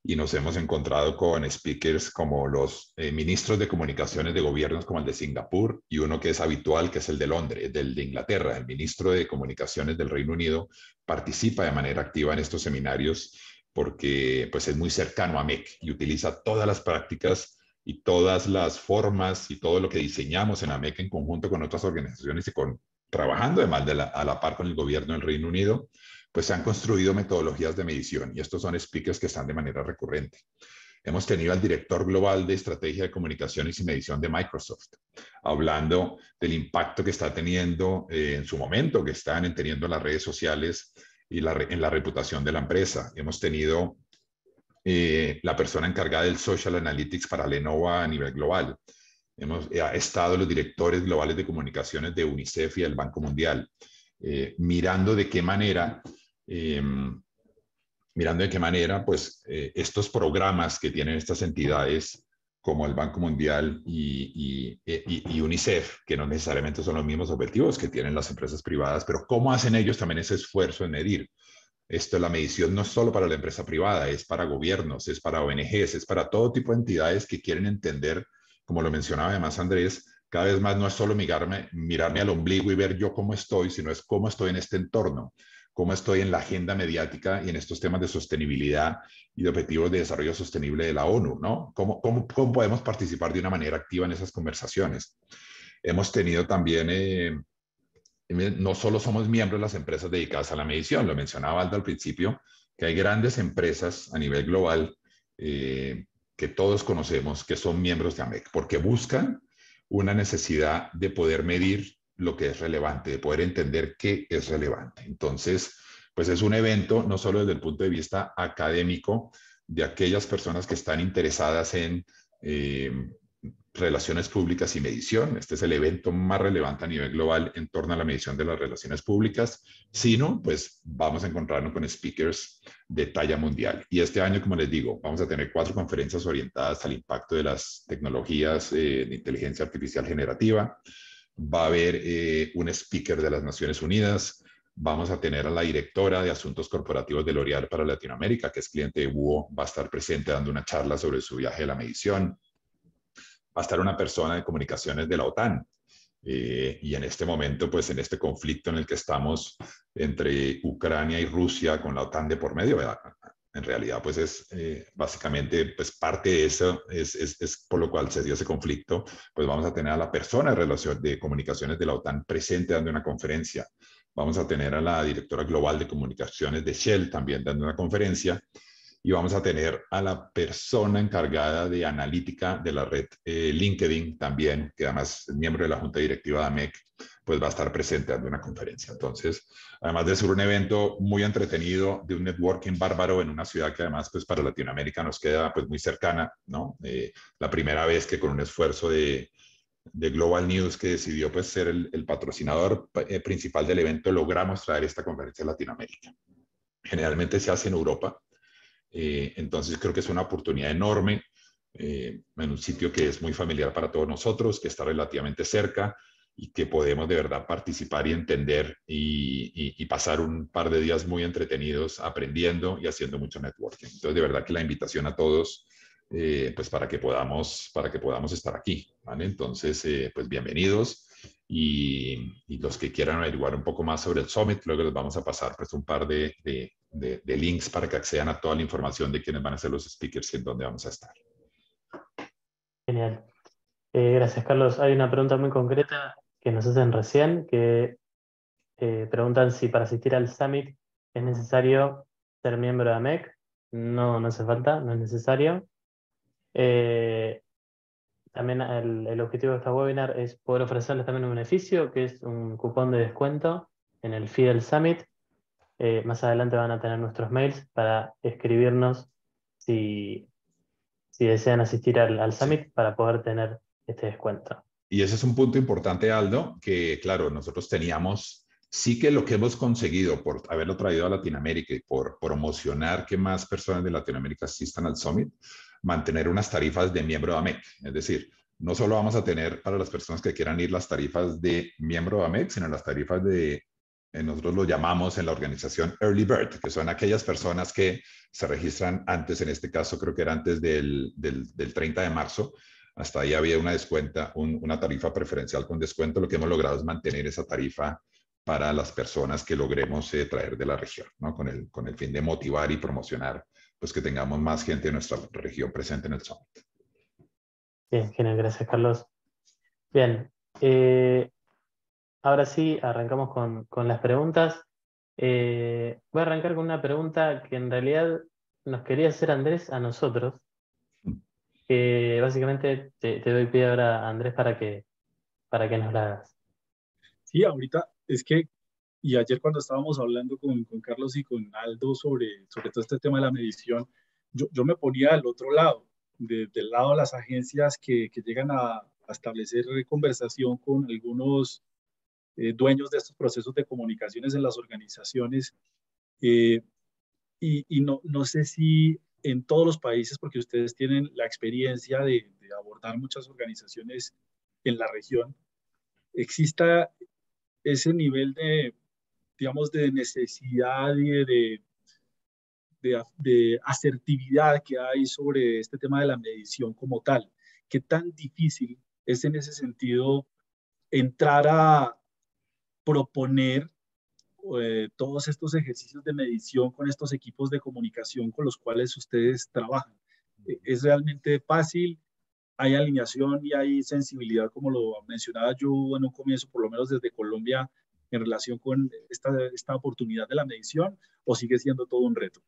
Speaker 2: y nos hemos encontrado con speakers como los ministros de comunicaciones de gobiernos como el de Singapur y uno que es habitual, que es el de Londres, del de Inglaterra. El ministro de comunicaciones del Reino Unido participa de manera activa en estos seminarios porque pues, es muy cercano a MEC y utiliza todas las prácticas y todas las formas y todo lo que diseñamos en AMEC en conjunto con otras organizaciones y trabajando además a la par con el gobierno del Reino Unido, pues se han construido metodologías de medición y estos son speakers que están de manera recurrente. Hemos tenido al director global de estrategia de comunicaciones y medición de Microsoft, hablando del impacto que está teniendo en su momento, que están teniendo las redes sociales y en la reputación de la empresa. Hemos tenido la persona encargada del Social Analytics para Lenovo a nivel global. Hemos estado los directores globales de comunicaciones de UNICEF y del Banco Mundial, mirando de qué manera pues, estos programas que tienen estas entidades como el Banco Mundial y UNICEF, que no necesariamente son los mismos objetivos que tienen las empresas privadas, pero cómo hacen ellos también ese esfuerzo en medir. La medición no es solo para la empresa privada, es para gobiernos, es para ONGs, es para todo tipo de entidades que quieren entender, como lo mencionaba además Andrés, cada vez más no es solo mirarme al ombligo y ver yo cómo estoy, sino es cómo estoy en este entorno, cómo estoy en la agenda mediática y en estos temas de sostenibilidad y de objetivos de desarrollo sostenible de la ONU, ¿no? ¿Cómo podemos participar de una manera activa en esas conversaciones? Hemos tenido también, no solo somos miembros de las empresas dedicadas a la medición, lo mencionaba Aldo al principio, que hay grandes empresas a nivel global que todos conocemos que son miembros de AMEC, porque buscan una necesidad de poder medir lo que es relevante, de poder entender qué es relevante. Entonces, pues es un evento no solo desde el punto de vista académico de aquellas personas que están interesadas en relaciones públicas y medición. Este es el evento más relevante a nivel global en torno a la medición de las relaciones públicas, sino pues vamos a encontrarnos con speakers de talla mundial. Y este año, como les digo, vamos a tener 4 conferencias orientadas al impacto de las tecnologías de inteligencia artificial generativa. Va a haber un speaker de las Naciones Unidas. Vamos a tener a la directora de Asuntos Corporativos de L'Oréal para Latinoamérica, que es cliente de Búho, va a estar presente dando una charla sobre su viaje de la medición. Va a estar una persona de comunicaciones de la OTAN, Y en este momento, pues en este conflicto en el que estamos entre Ucrania y Rusia con la OTAN de por medio, ¿verdad? En realidad, pues es básicamente, pues parte de eso es por lo cual se dio ese conflicto. Pues vamos a tener a la persona de relación de comunicaciones de la OTAN presente dando una conferencia. Vamos a tener a la directora global de comunicaciones de Shell también dando una conferencia. Y vamos a tener a la persona encargada de analítica de la red LinkedIn también, que además es miembro de la junta directiva de AMEC, pues va a estar presente dando una conferencia. Entonces, además de ser un evento muy entretenido, de un networking bárbaro en una ciudad que además pues para Latinoamérica nos queda pues muy cercana, ¿no? La primera vez que con un esfuerzo de Global News, que decidió pues ser el patrocinador principal del evento, logramos traer esta conferencia a Latinoamérica. Generalmente se hace en Europa. Entonces creo que es una oportunidad enorme en un sitio que es muy familiar para todos nosotros, que está relativamente cerca y que podemos de verdad participar y entender y pasar un par de días muy entretenidos aprendiendo y haciendo mucho networking. Entonces de verdad que la invitación a todos pues para que podamos estar aquí, ¿vale? Entonces pues bienvenidos. Y los que quieran averiguar un poco más sobre el Summit, luego les vamos a pasar pues un par de links para que accedan a toda la información de quiénes van a ser los speakers y en dónde vamos a estar.
Speaker 1: Genial. Gracias, Carlos. Hay una pregunta muy concreta que nos hacen recién, que preguntan si para asistir al Summit es necesario ser miembro de AMEC. No, no hace falta, no es necesario. También el objetivo de esta webinar es poder ofrecerles también un beneficio, que es un cupón de descuento en el fee del Summit. Más adelante van a tener nuestros mails para escribirnos si desean asistir al Summit para poder tener este descuento.
Speaker 2: Y ese es un punto importante, Aldo, que claro, nosotros teníamos, sí que lo que hemos conseguido por haberlo traído a Latinoamérica y por promocionar que más personas de Latinoamérica asistan al Summit, mantener unas tarifas de miembro de AMEC. Es decir, no solo vamos a tener para las personas que quieran ir las tarifas de miembro de AMEC, sino las tarifas nosotros lo llamamos en la organización Early Bird, que son aquellas personas que se registran antes, en este caso creo que era antes del 30 de marzo, hasta ahí había una tarifa preferencial con descuento. Lo que hemos logrado es mantener esa tarifa para las personas que logremos traer de la región, ¿no? Con el fin de motivar y promocionar, pues que tengamos más gente de nuestra región presente en el Summit.
Speaker 1: Bien, genial, gracias, Carlos. Bien, ahora sí, arrancamos con las preguntas. Voy a arrancar con una pregunta que en realidad nos quería hacer Andrés a nosotros. Que básicamente te doy pie ahora, Andrés, para que nos la hagas.
Speaker 3: Sí, ahorita es que, y ayer cuando estábamos hablando con Carlos y con Aldo sobre todo este tema de la medición, yo me ponía al otro lado, del lado de las agencias que llegan a establecer conversación con algunos dueños de estos procesos de comunicaciones en las organizaciones. Y no sé si en todos los países, porque ustedes tienen la experiencia de abordar muchas organizaciones en la región, exista ese nivel de, digamos, de necesidad y de asertividad que hay sobre este tema de la medición como tal. ¿Qué tan difícil es en ese sentido entrar a proponer todos estos ejercicios de medición con estos equipos de comunicación con los cuales ustedes trabajan? ¿Es realmente fácil? ¿Hay alineación y hay sensibilidad, como lo mencionaba yo en un comienzo, por lo menos desde Colombia, en relación con esta oportunidad de la medición, o sigue siendo todo un reto?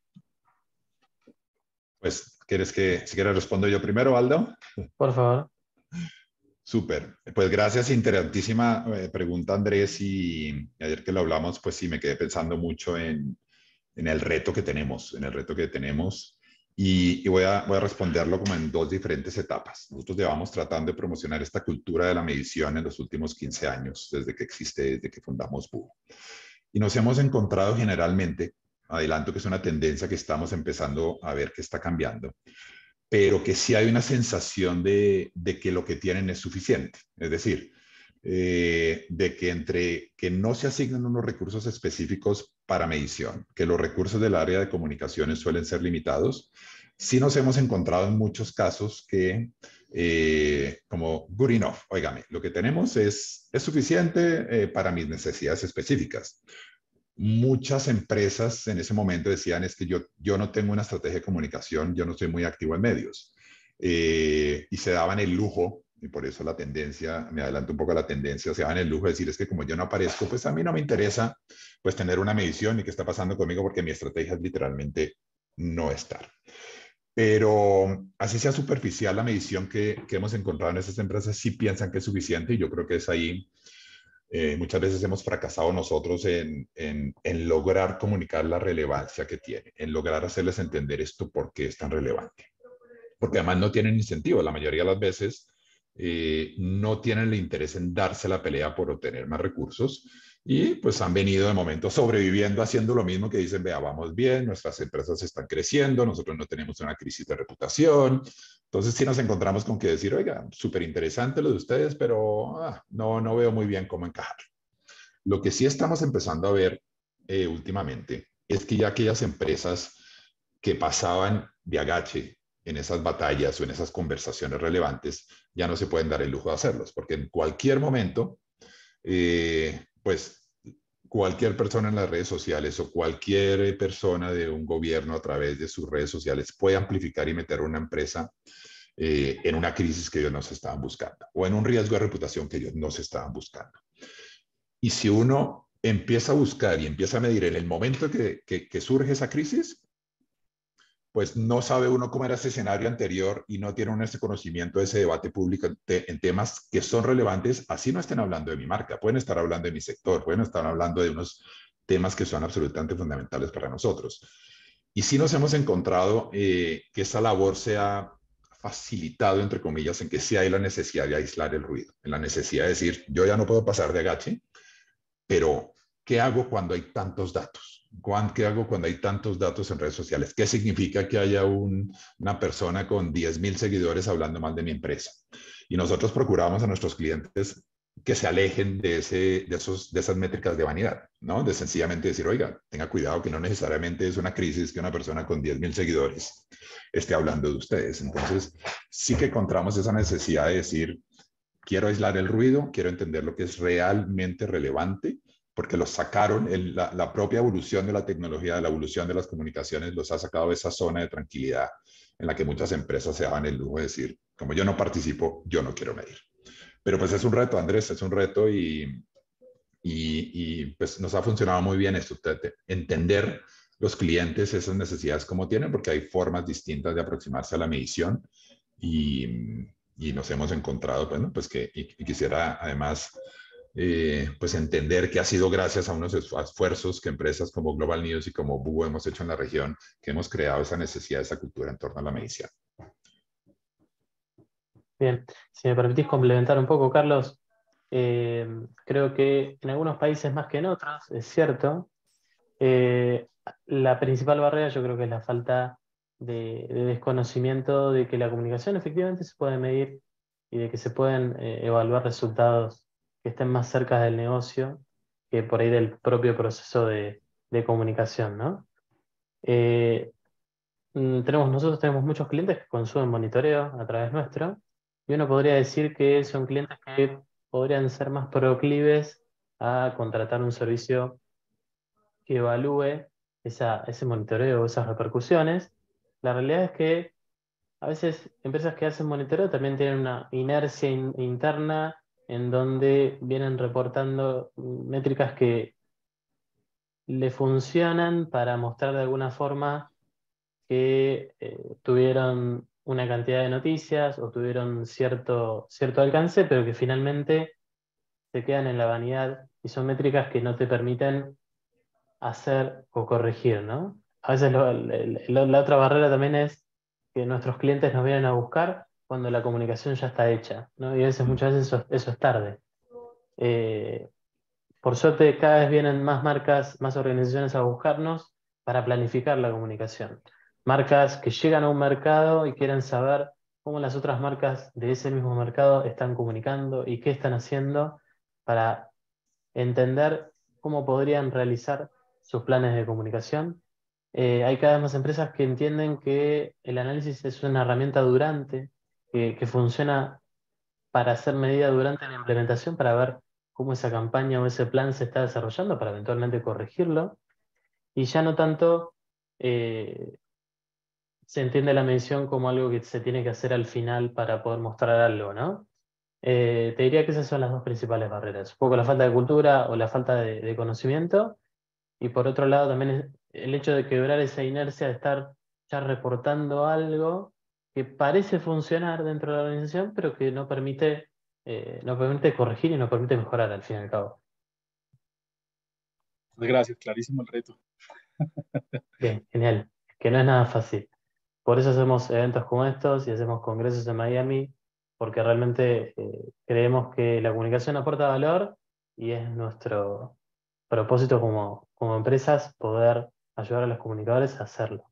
Speaker 2: Pues, si quieres respondo yo primero, Aldo?
Speaker 1: Por favor.
Speaker 2: Súper. Pues gracias, interesantísima pregunta, Andrés. Y ayer que lo hablamos, pues sí, me quedé pensando mucho en el reto que tenemos, y voy a responderlo como en dos diferentes etapas. Nosotros llevamos tratando de promocionar esta cultura de la medición en los últimos 15 años, desde que fundamos Búho. Y nos hemos encontrado generalmente, adelanto que es una tendencia que estamos empezando a ver que está cambiando, pero que sí hay una sensación de que lo que tienen es suficiente. Es decir, de que entre que no se asignan unos recursos específicos para medición, que los recursos del área de comunicaciones suelen ser limitados, sí nos hemos encontrado en muchos casos que como good enough. Óigame, lo que tenemos es suficiente para mis necesidades específicas. Muchas empresas en ese momento decían es que yo no tengo una estrategia de comunicación, yo no estoy muy activo en medios. Y se daban el lujo, y por eso la tendencia, me adelanto un poco a la tendencia, se daban el lujo de decir es que como yo no aparezco, pues a mí no me interesa pues tener una medición y qué está pasando conmigo porque mi estrategia es literalmente no estar. Pero así sea superficial la medición que hemos encontrado en esas empresas, sí piensan que es suficiente y yo creo que es ahí. Muchas veces hemos fracasado nosotros en lograr comunicar la relevancia que tiene, en lograr hacerles entender esto por qué es tan relevante. Porque además no tienen incentivo. La mayoría de las veces no tienen el interés en darse la pelea por obtener más recursos y pues han venido de momento sobreviviendo haciendo lo mismo que dicen, vea, vamos bien, nuestras empresas están creciendo, nosotros no tenemos una crisis de reputación. Entonces sí nos encontramos con que decir, oiga, súper interesante lo de ustedes, pero no veo muy bien cómo encajar. Lo que sí estamos empezando a ver últimamente es que ya aquellas empresas que pasaban de agache en esas batallas o en esas conversaciones relevantes, ya no se pueden dar el lujo de hacerlos, porque en cualquier momento, pues cualquier persona en las redes sociales o cualquier persona de un gobierno a través de sus redes sociales puede amplificar y meter a una empresa en una crisis que ellos no se estaban buscando o en un riesgo de reputación que ellos no se estaban buscando. Y si uno empieza a buscar y empieza a medir en el momento que surge esa crisis, pues no sabe uno cómo era ese escenario anterior y no tiene uno ese conocimiento de ese debate público en temas que son relevantes, así no estén hablando de mi marca, pueden estar hablando de mi sector, pueden estar hablando de unos temas que son absolutamente fundamentales para nosotros. Y sí nos hemos encontrado que esa labor se ha facilitado, entre comillas, en que sí hay la necesidad de aislar el ruido, en la necesidad de decir, yo ya no puedo pasar de agache, pero ¿qué hago cuando hay tantos datos? ¿Qué hago cuando hay tantos datos en redes sociales? ¿Qué significa que haya una persona con 10,000 seguidores hablando mal de mi empresa? Y nosotros procuramos a nuestros clientes que se alejen de esas métricas de vanidad, ¿no? De sencillamente decir, oiga, tenga cuidado que no necesariamente es una crisis que una persona con 10,000 seguidores esté hablando de ustedes. Entonces, sí que encontramos esa necesidad de decir, quiero aislar el ruido, quiero entender lo que es realmente relevante, porque los sacaron, la propia evolución de la tecnología, la evolución de las comunicaciones, los ha sacado de esa zona de tranquilidad en la que muchas empresas se daban el lujo de decir, como yo no participo, yo no quiero medir. Pero pues es un reto, Andrés, es un reto y pues nos ha funcionado muy bien esto, entender los clientes esas necesidades como tienen, porque hay formas distintas de aproximarse a la medición y nos hemos encontrado, bueno, pues que y quisiera además pues entender que ha sido gracias a unos esfuerzos que empresas como Global News y como Búho hemos hecho en la región, que hemos creado esa necesidad, esa cultura en torno a la medición.
Speaker 1: Bien, si me permitís complementar un poco, Carlos, creo que en algunos países más que en otros, es cierto, eh, la principal barrera yo creo que es la falta de desconocimiento de que la comunicación efectivamente se puede medir y de que se pueden evaluar resultados que estén más cerca del negocio que por ahí del propio proceso de comunicación, ¿no? Eh, nosotros tenemos muchos clientes que consumen monitoreo a través nuestro y uno podría decir que son clientes que podrían ser más proclives a contratar un servicio que evalúe ese monitoreo o esas repercusiones. La realidad es que a veces empresas que hacen monitoreo también tienen una inercia interna en donde vienen reportando métricas que le funcionan para mostrar de alguna forma que tuvieron una cantidad de noticias o tuvieron cierto alcance, pero que finalmente se quedan en la vanidad y son métricas que no te permiten hacer o corregir, ¿no? A veces la otra barrera también es que nuestros clientes nos vienen a buscar cuando la comunicación ya está hecha, ¿no? Y muchas veces eso es tarde. Eh, por suerte, cada vez vienen más marcas, más organizaciones a buscarnos para planificar la comunicación. Marcas que llegan a un mercado y quieren saber cómo las otras marcas de ese mismo mercado están comunicando y qué están haciendo para entender cómo podrían realizar sus planes de comunicación. Hay cada vez más empresas que entienden que el análisis es una herramienta durante que funciona para ser medida durante la implementación, para ver cómo esa campaña o ese plan se está desarrollando, para eventualmente corregirlo, y ya no tanto se entiende la medición como algo que se tiene que hacer al final para poder mostrar algo, ¿no? Te diría que esas son las dos principales barreras. Un poco la falta de cultura o la falta de conocimiento, y por otro lado también el hecho de quebrar esa inercia de estar ya reportando algo que parece funcionar dentro de la organización, pero que no permite corregir y no permite mejorar al fin y al cabo.
Speaker 3: Gracias, clarísimo el reto.
Speaker 1: Bien, genial. Que no es nada fácil. Por eso hacemos eventos como estos y hacemos congresos en Miami, porque realmente creemos que la comunicación aporta valor y es nuestro propósito como empresas poder ayudar a los comunicadores a hacerlo.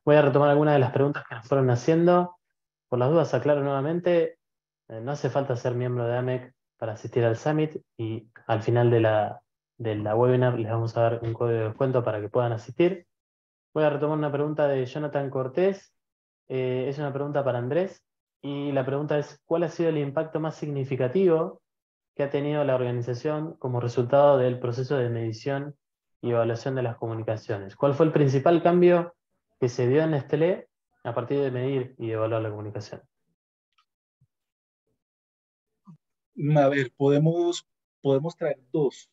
Speaker 1: Voy a retomar algunas de las preguntas que nos fueron haciendo. Por las dudas, aclaro nuevamente, no hace falta ser miembro de AMEC para asistir al Summit, y al final de la webinar les vamos a dar un código de descuento para que puedan asistir. Voy a retomar una pregunta de Jonathan Cortés. Es una pregunta para Andrés, y la pregunta es: ¿cuál ha sido el impacto más significativo que ha tenido la organización como resultado del proceso de medición y evaluación de las comunicaciones? ¿Cuál fue el principal cambio que se dio en Nestlé a partir de medir y evaluar la comunicación?
Speaker 3: A ver, podemos traer dos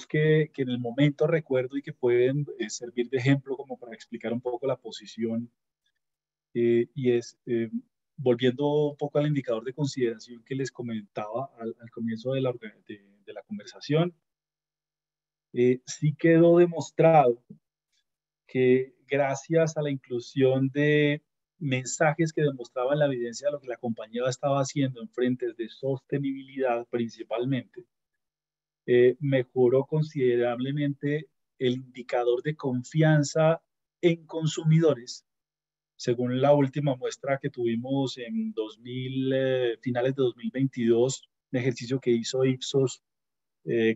Speaker 3: que en el momento recuerdo y que pueden servir de ejemplo como para explicar un poco la posición, y es, volviendo un poco al indicador de consideración que les comentaba al comienzo de la conversación, sí quedó demostrado que gracias a la inclusión de mensajes que demostraban la evidencia de lo que la compañía estaba haciendo en frentes de sostenibilidad principalmente, mejoró considerablemente el indicador de confianza en consumidores. Según la última muestra que tuvimos en finales de 2022, un ejercicio que hizo Ipsos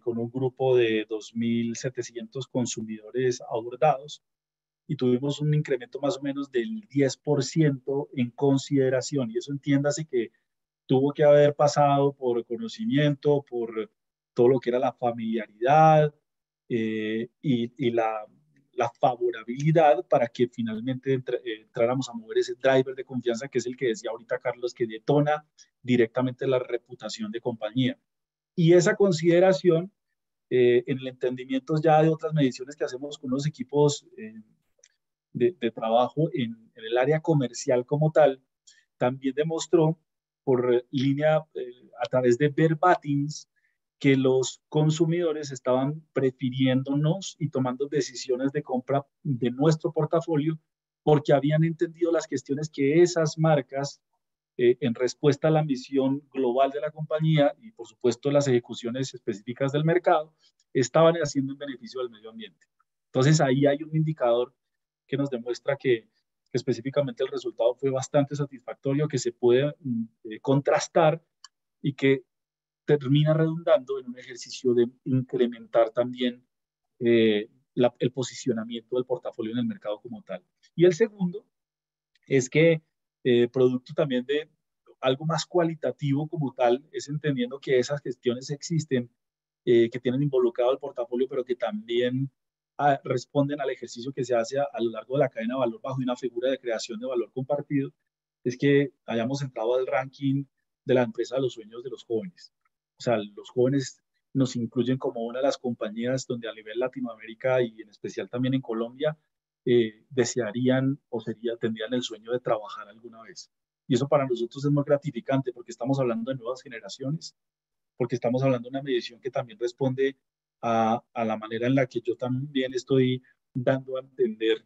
Speaker 3: con un grupo de 2.700 consumidores abordados, y tuvimos un incremento más o menos del 10% en consideración. Y eso, entiéndase que tuvo que haber pasado por conocimiento, por todo lo que era la familiaridad, y la favorabilidad para que finalmente entráramos a mover ese driver de confianza, que es el que decía ahorita Carlos, que detona directamente la reputación de compañía. Y esa consideración, en el entendimiento ya de otras mediciones que hacemos con los equipos de trabajo en el área comercial como tal, también demostró por línea, a través de verbatims, que los consumidores estaban prefiriéndonos y tomando decisiones de compra de nuestro portafolio porque habían entendido las cuestiones que esas marcas, en respuesta a la misión global de la compañía y por supuesto las ejecuciones específicas del mercado, estaban haciendo en beneficio del medio ambiente. Entonces ahí hay un indicador que nos demuestra que específicamente el resultado fue bastante satisfactorio, que se puede contrastar y que termina redundando en un ejercicio de incrementar también el posicionamiento del portafolio en el mercado como tal. Y el segundo es que, producto también de algo más cualitativo como tal, es entendiendo que esas gestiones existen, que tienen involucrado el portafolio, pero que también responden al ejercicio que se hace a lo largo de la cadena de valor bajo una figura de creación de valor compartido, es que hayamos entrado al ranking de la empresa de los sueños de los jóvenes. O sea, los jóvenes nos incluyen como una de las compañías donde a nivel Latinoamérica y en especial también en Colombia, desearían o tendrían el sueño de trabajar alguna vez. Y eso para nosotros es muy gratificante porque estamos hablando de nuevas generaciones, porque estamos hablando de una medición que también responde a la manera en la que yo también estoy dando a entender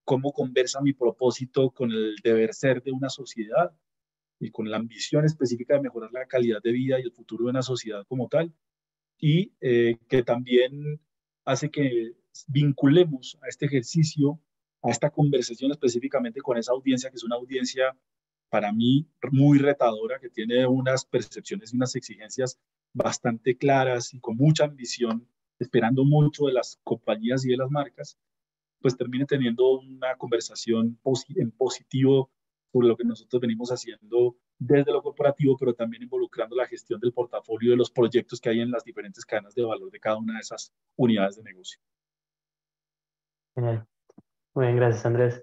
Speaker 3: cómo conversa mi propósito con el deber ser de una sociedad y con la ambición específica de mejorar la calidad de vida y el futuro de una sociedad como tal, y que también hace que vinculemos a este ejercicio, a esta conversación específicamente con esa audiencia, que es una audiencia para mí muy retadora, que tiene unas percepciones y unas exigencias bastante claras y con mucha ambición, esperando mucho de las compañías y de las marcas, pues termine teniendo una conversación en positivo sobre lo que nosotros venimos haciendo desde lo corporativo, pero también involucrando la gestión del portafolio de los proyectos que hay en las diferentes cadenas de valor de cada una de esas unidades de negocio.
Speaker 1: Genial. Muy bien, gracias, Andrés.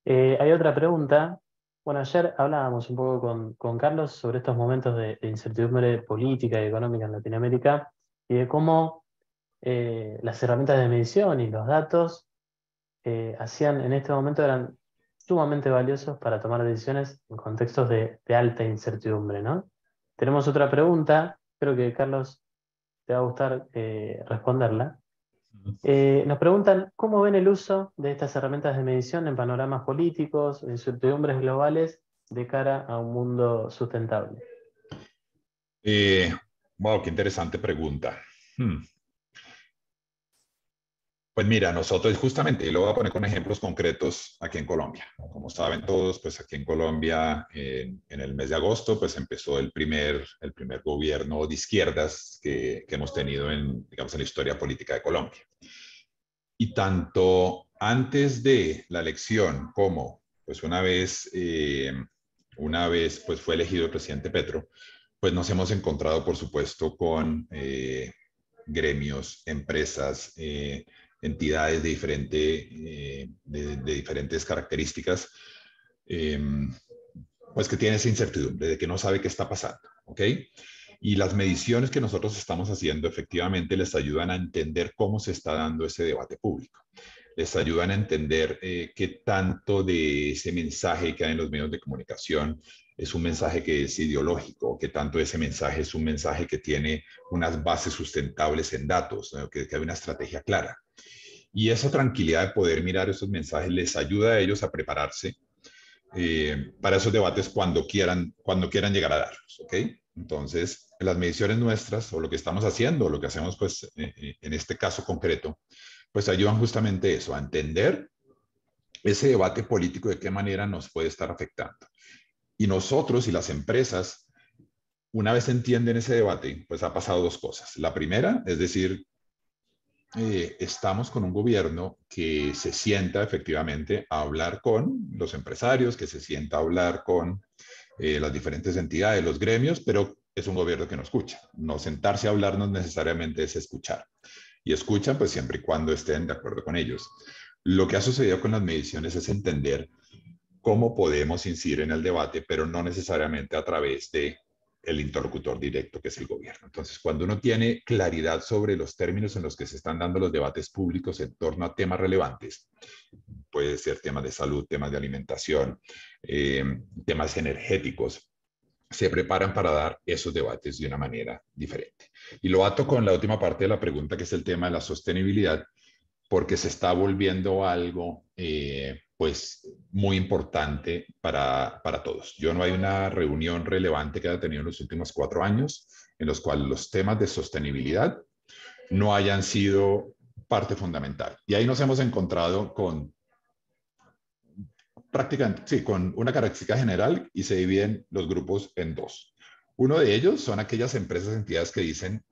Speaker 1: Hay otra pregunta. Bueno, ayer hablábamos un poco con Carlos sobre estos momentos de incertidumbre política y económica en Latinoamérica y de cómo las herramientas de medición y los datos en este momento eran sumamente valiosos para tomar decisiones en contextos de alta incertidumbre, ¿no? Tenemos otra pregunta, creo que Carlos te va a gustar responderla. Nos preguntan cómo ven el uso de estas herramientas de medición en panoramas políticos, en incertidumbres globales de cara a un mundo sustentable.
Speaker 2: Wow, qué interesante pregunta. Pues mira, nosotros justamente, y lo voy a poner con ejemplos concretos aquí en Colombia. Como saben todos, pues aquí en Colombia, en el mes de agosto, pues empezó el primer gobierno de izquierdas que hemos tenido digamos, en la historia política de Colombia. Y tanto antes de la elección como pues una vez pues fue elegido el presidente Petro, pues nos hemos encontrado, por supuesto, con gremios, empresas, entidades de diferentes características, pues que tienen esa incertidumbre de que no sabe qué está pasando, ¿ok? Y las mediciones que nosotros estamos haciendo efectivamente les ayudan a entender cómo se está dando ese debate público. Les ayudan a entender qué tanto de ese mensaje que hay en los medios de comunicación es un mensaje que es ideológico, qué tanto de ese mensaje es un mensaje que tiene unas bases sustentables en datos, ¿no? que hay una estrategia clara. Y esa tranquilidad de poder mirar esos mensajes les ayuda a ellos a prepararse para esos debates cuando quieran llegar a darlos, ¿ok? Entonces, las mediciones nuestras o lo que estamos haciendo, o lo que hacemos pues en este caso concreto, pues ayudan justamente eso, a entender ese debate político de qué manera nos puede estar afectando. Y nosotros y las empresas, una vez entienden ese debate, pues ha pasado dos cosas. La primera, es decir, estamos con un gobierno que se sienta efectivamente a hablar con los empresarios, que se sienta a hablar con las diferentes entidades, los gremios, pero es un gobierno que no escucha. No sentarse a hablar no necesariamente es escuchar. Y escuchan pues siempre y cuando estén de acuerdo con ellos. Lo que ha sucedido con las mediciones es entender cómo podemos incidir en el debate, pero no necesariamente a través de el interlocutor directo, que es el gobierno. Entonces, cuando uno tiene claridad sobre los términos en los que se están dando los debates públicos en torno a temas relevantes, puede ser temas de salud, temas de alimentación, temas energéticos, se preparan para dar esos debates de una manera diferente. Y lo ato con la última parte de la pregunta, que es el tema de la sostenibilidad, porque se está volviendo algo pues muy importante para todos. Yo no hay una reunión relevante que haya tenido en los últimos 4 años en los cuales los temas de sostenibilidad no hayan sido parte fundamental. Y ahí nos hemos encontrado con prácticamente, sí, con una característica general y se dividen los grupos en dos. Uno de ellos son aquellas empresas, entidades que dicen,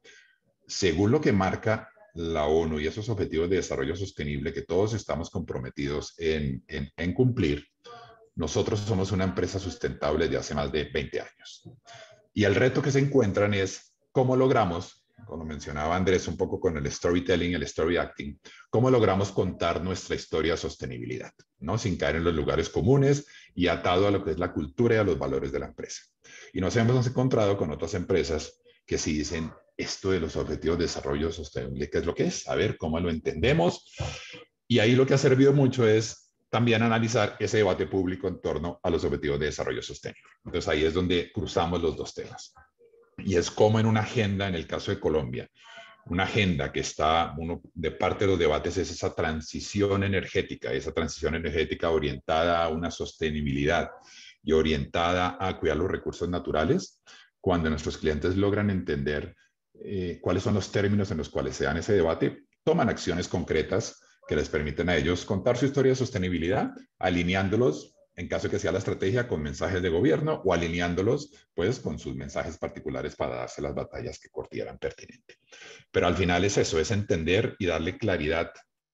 Speaker 2: según lo que marca la ONU y esos objetivos de desarrollo sostenible que todos estamos comprometidos en cumplir, nosotros somos una empresa sustentable de hace más de 20 años. Y el reto que se encuentran es cómo logramos, como mencionaba Andrés un poco con el storytelling, el story acting, cómo logramos contar nuestra historia de sostenibilidad, ¿no? Sin caer en los lugares comunes y atado a lo que es la cultura y a los valores de la empresa. Y nos hemos encontrado con otras empresas que sí dicen esto de los objetivos de desarrollo sostenible, ¿qué es lo que es? A ver cómo lo entendemos. Y ahí lo que ha servido mucho es también analizar ese debate público en torno a los objetivos de desarrollo sostenible. Entonces ahí es donde cruzamos los dos temas. Y es como en una agenda, en el caso de Colombia, una agenda que está, uno de parte de los debates es esa transición energética orientada a una sostenibilidad y orientada a cuidar los recursos naturales. Cuando nuestros clientes logran entender cuáles son los términos en los cuales se dan ese debate, toman acciones concretas que les permiten a ellos contar su historia de sostenibilidad, alineándolos en caso de que sea la estrategia con mensajes de gobierno o alineándolos pues con sus mensajes particulares para darse las batallas que consideran pertinentes. Pero al final es eso, es entender y darle claridad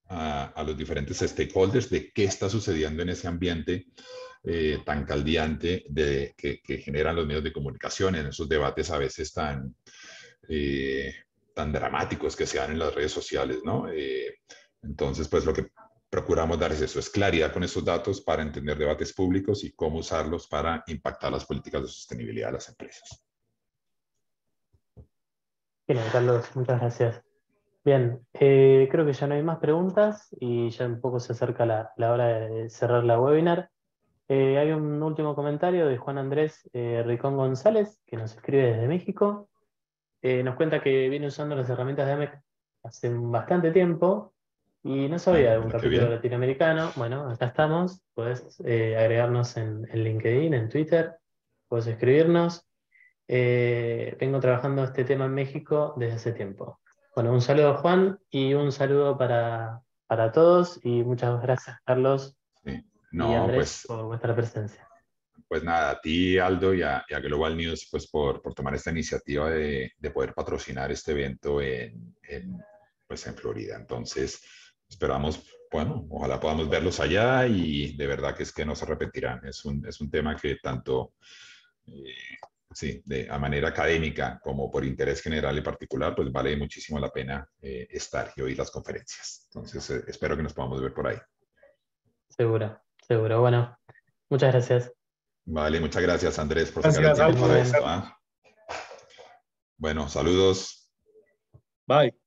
Speaker 2: a los diferentes stakeholders de qué está sucediendo en ese ambiente tan caldeante que generan los medios de comunicación en esos debates a veces tan dramáticos que se dan en las redes sociales, ¿no? Entonces, pues lo que procuramos dar es eso, es claridad con esos datos para entender debates públicos y cómo usarlos para impactar las políticas de sostenibilidad de las empresas.
Speaker 1: Bien, Carlos, muchas gracias. Bien, creo que ya no hay más preguntas y ya un poco se acerca la hora de cerrar la webinar. Hay un último comentario de Juan Andrés Ricón González, que nos escribe desde México. Nos cuenta que viene usando las herramientas de AMEC hace bastante tiempo y no sabía de un
Speaker 2: Mira, qué
Speaker 1: capítulo
Speaker 2: bien.
Speaker 1: latinoamericano. Bueno, acá estamos. Puedes agregarnos en LinkedIn, en Twitter. Puedes escribirnos. Vengo trabajando este tema en México desde hace tiempo. Bueno, un saludo, Juan, y un saludo para todos. Y muchas gracias, Carlos
Speaker 2: Sí.
Speaker 1: y
Speaker 2: No,
Speaker 1: Andrés,
Speaker 2: pues,
Speaker 1: por vuestra presencia.
Speaker 2: pues nada, a ti, Aldo, y a Global News, pues por tomar esta iniciativa de poder patrocinar este evento pues en Florida. Entonces, esperamos, bueno, ojalá podamos verlos allá y de verdad que es que no se repetirán. Es un tema que tanto, eh, sí, a manera académica como por interés general y particular, pues vale muchísimo la pena estar y oír las conferencias. Entonces, espero que nos podamos ver por ahí.
Speaker 1: Seguro, seguro. Bueno, muchas gracias.
Speaker 2: Vale, muchas gracias, Andrés, por sacar el
Speaker 3: Gracias,
Speaker 1: Que estés
Speaker 2: tiempo
Speaker 1: muy
Speaker 2: para
Speaker 3: Aldo.
Speaker 1: bien.
Speaker 2: esto. ¿Ah? Bueno, saludos.
Speaker 3: Bye.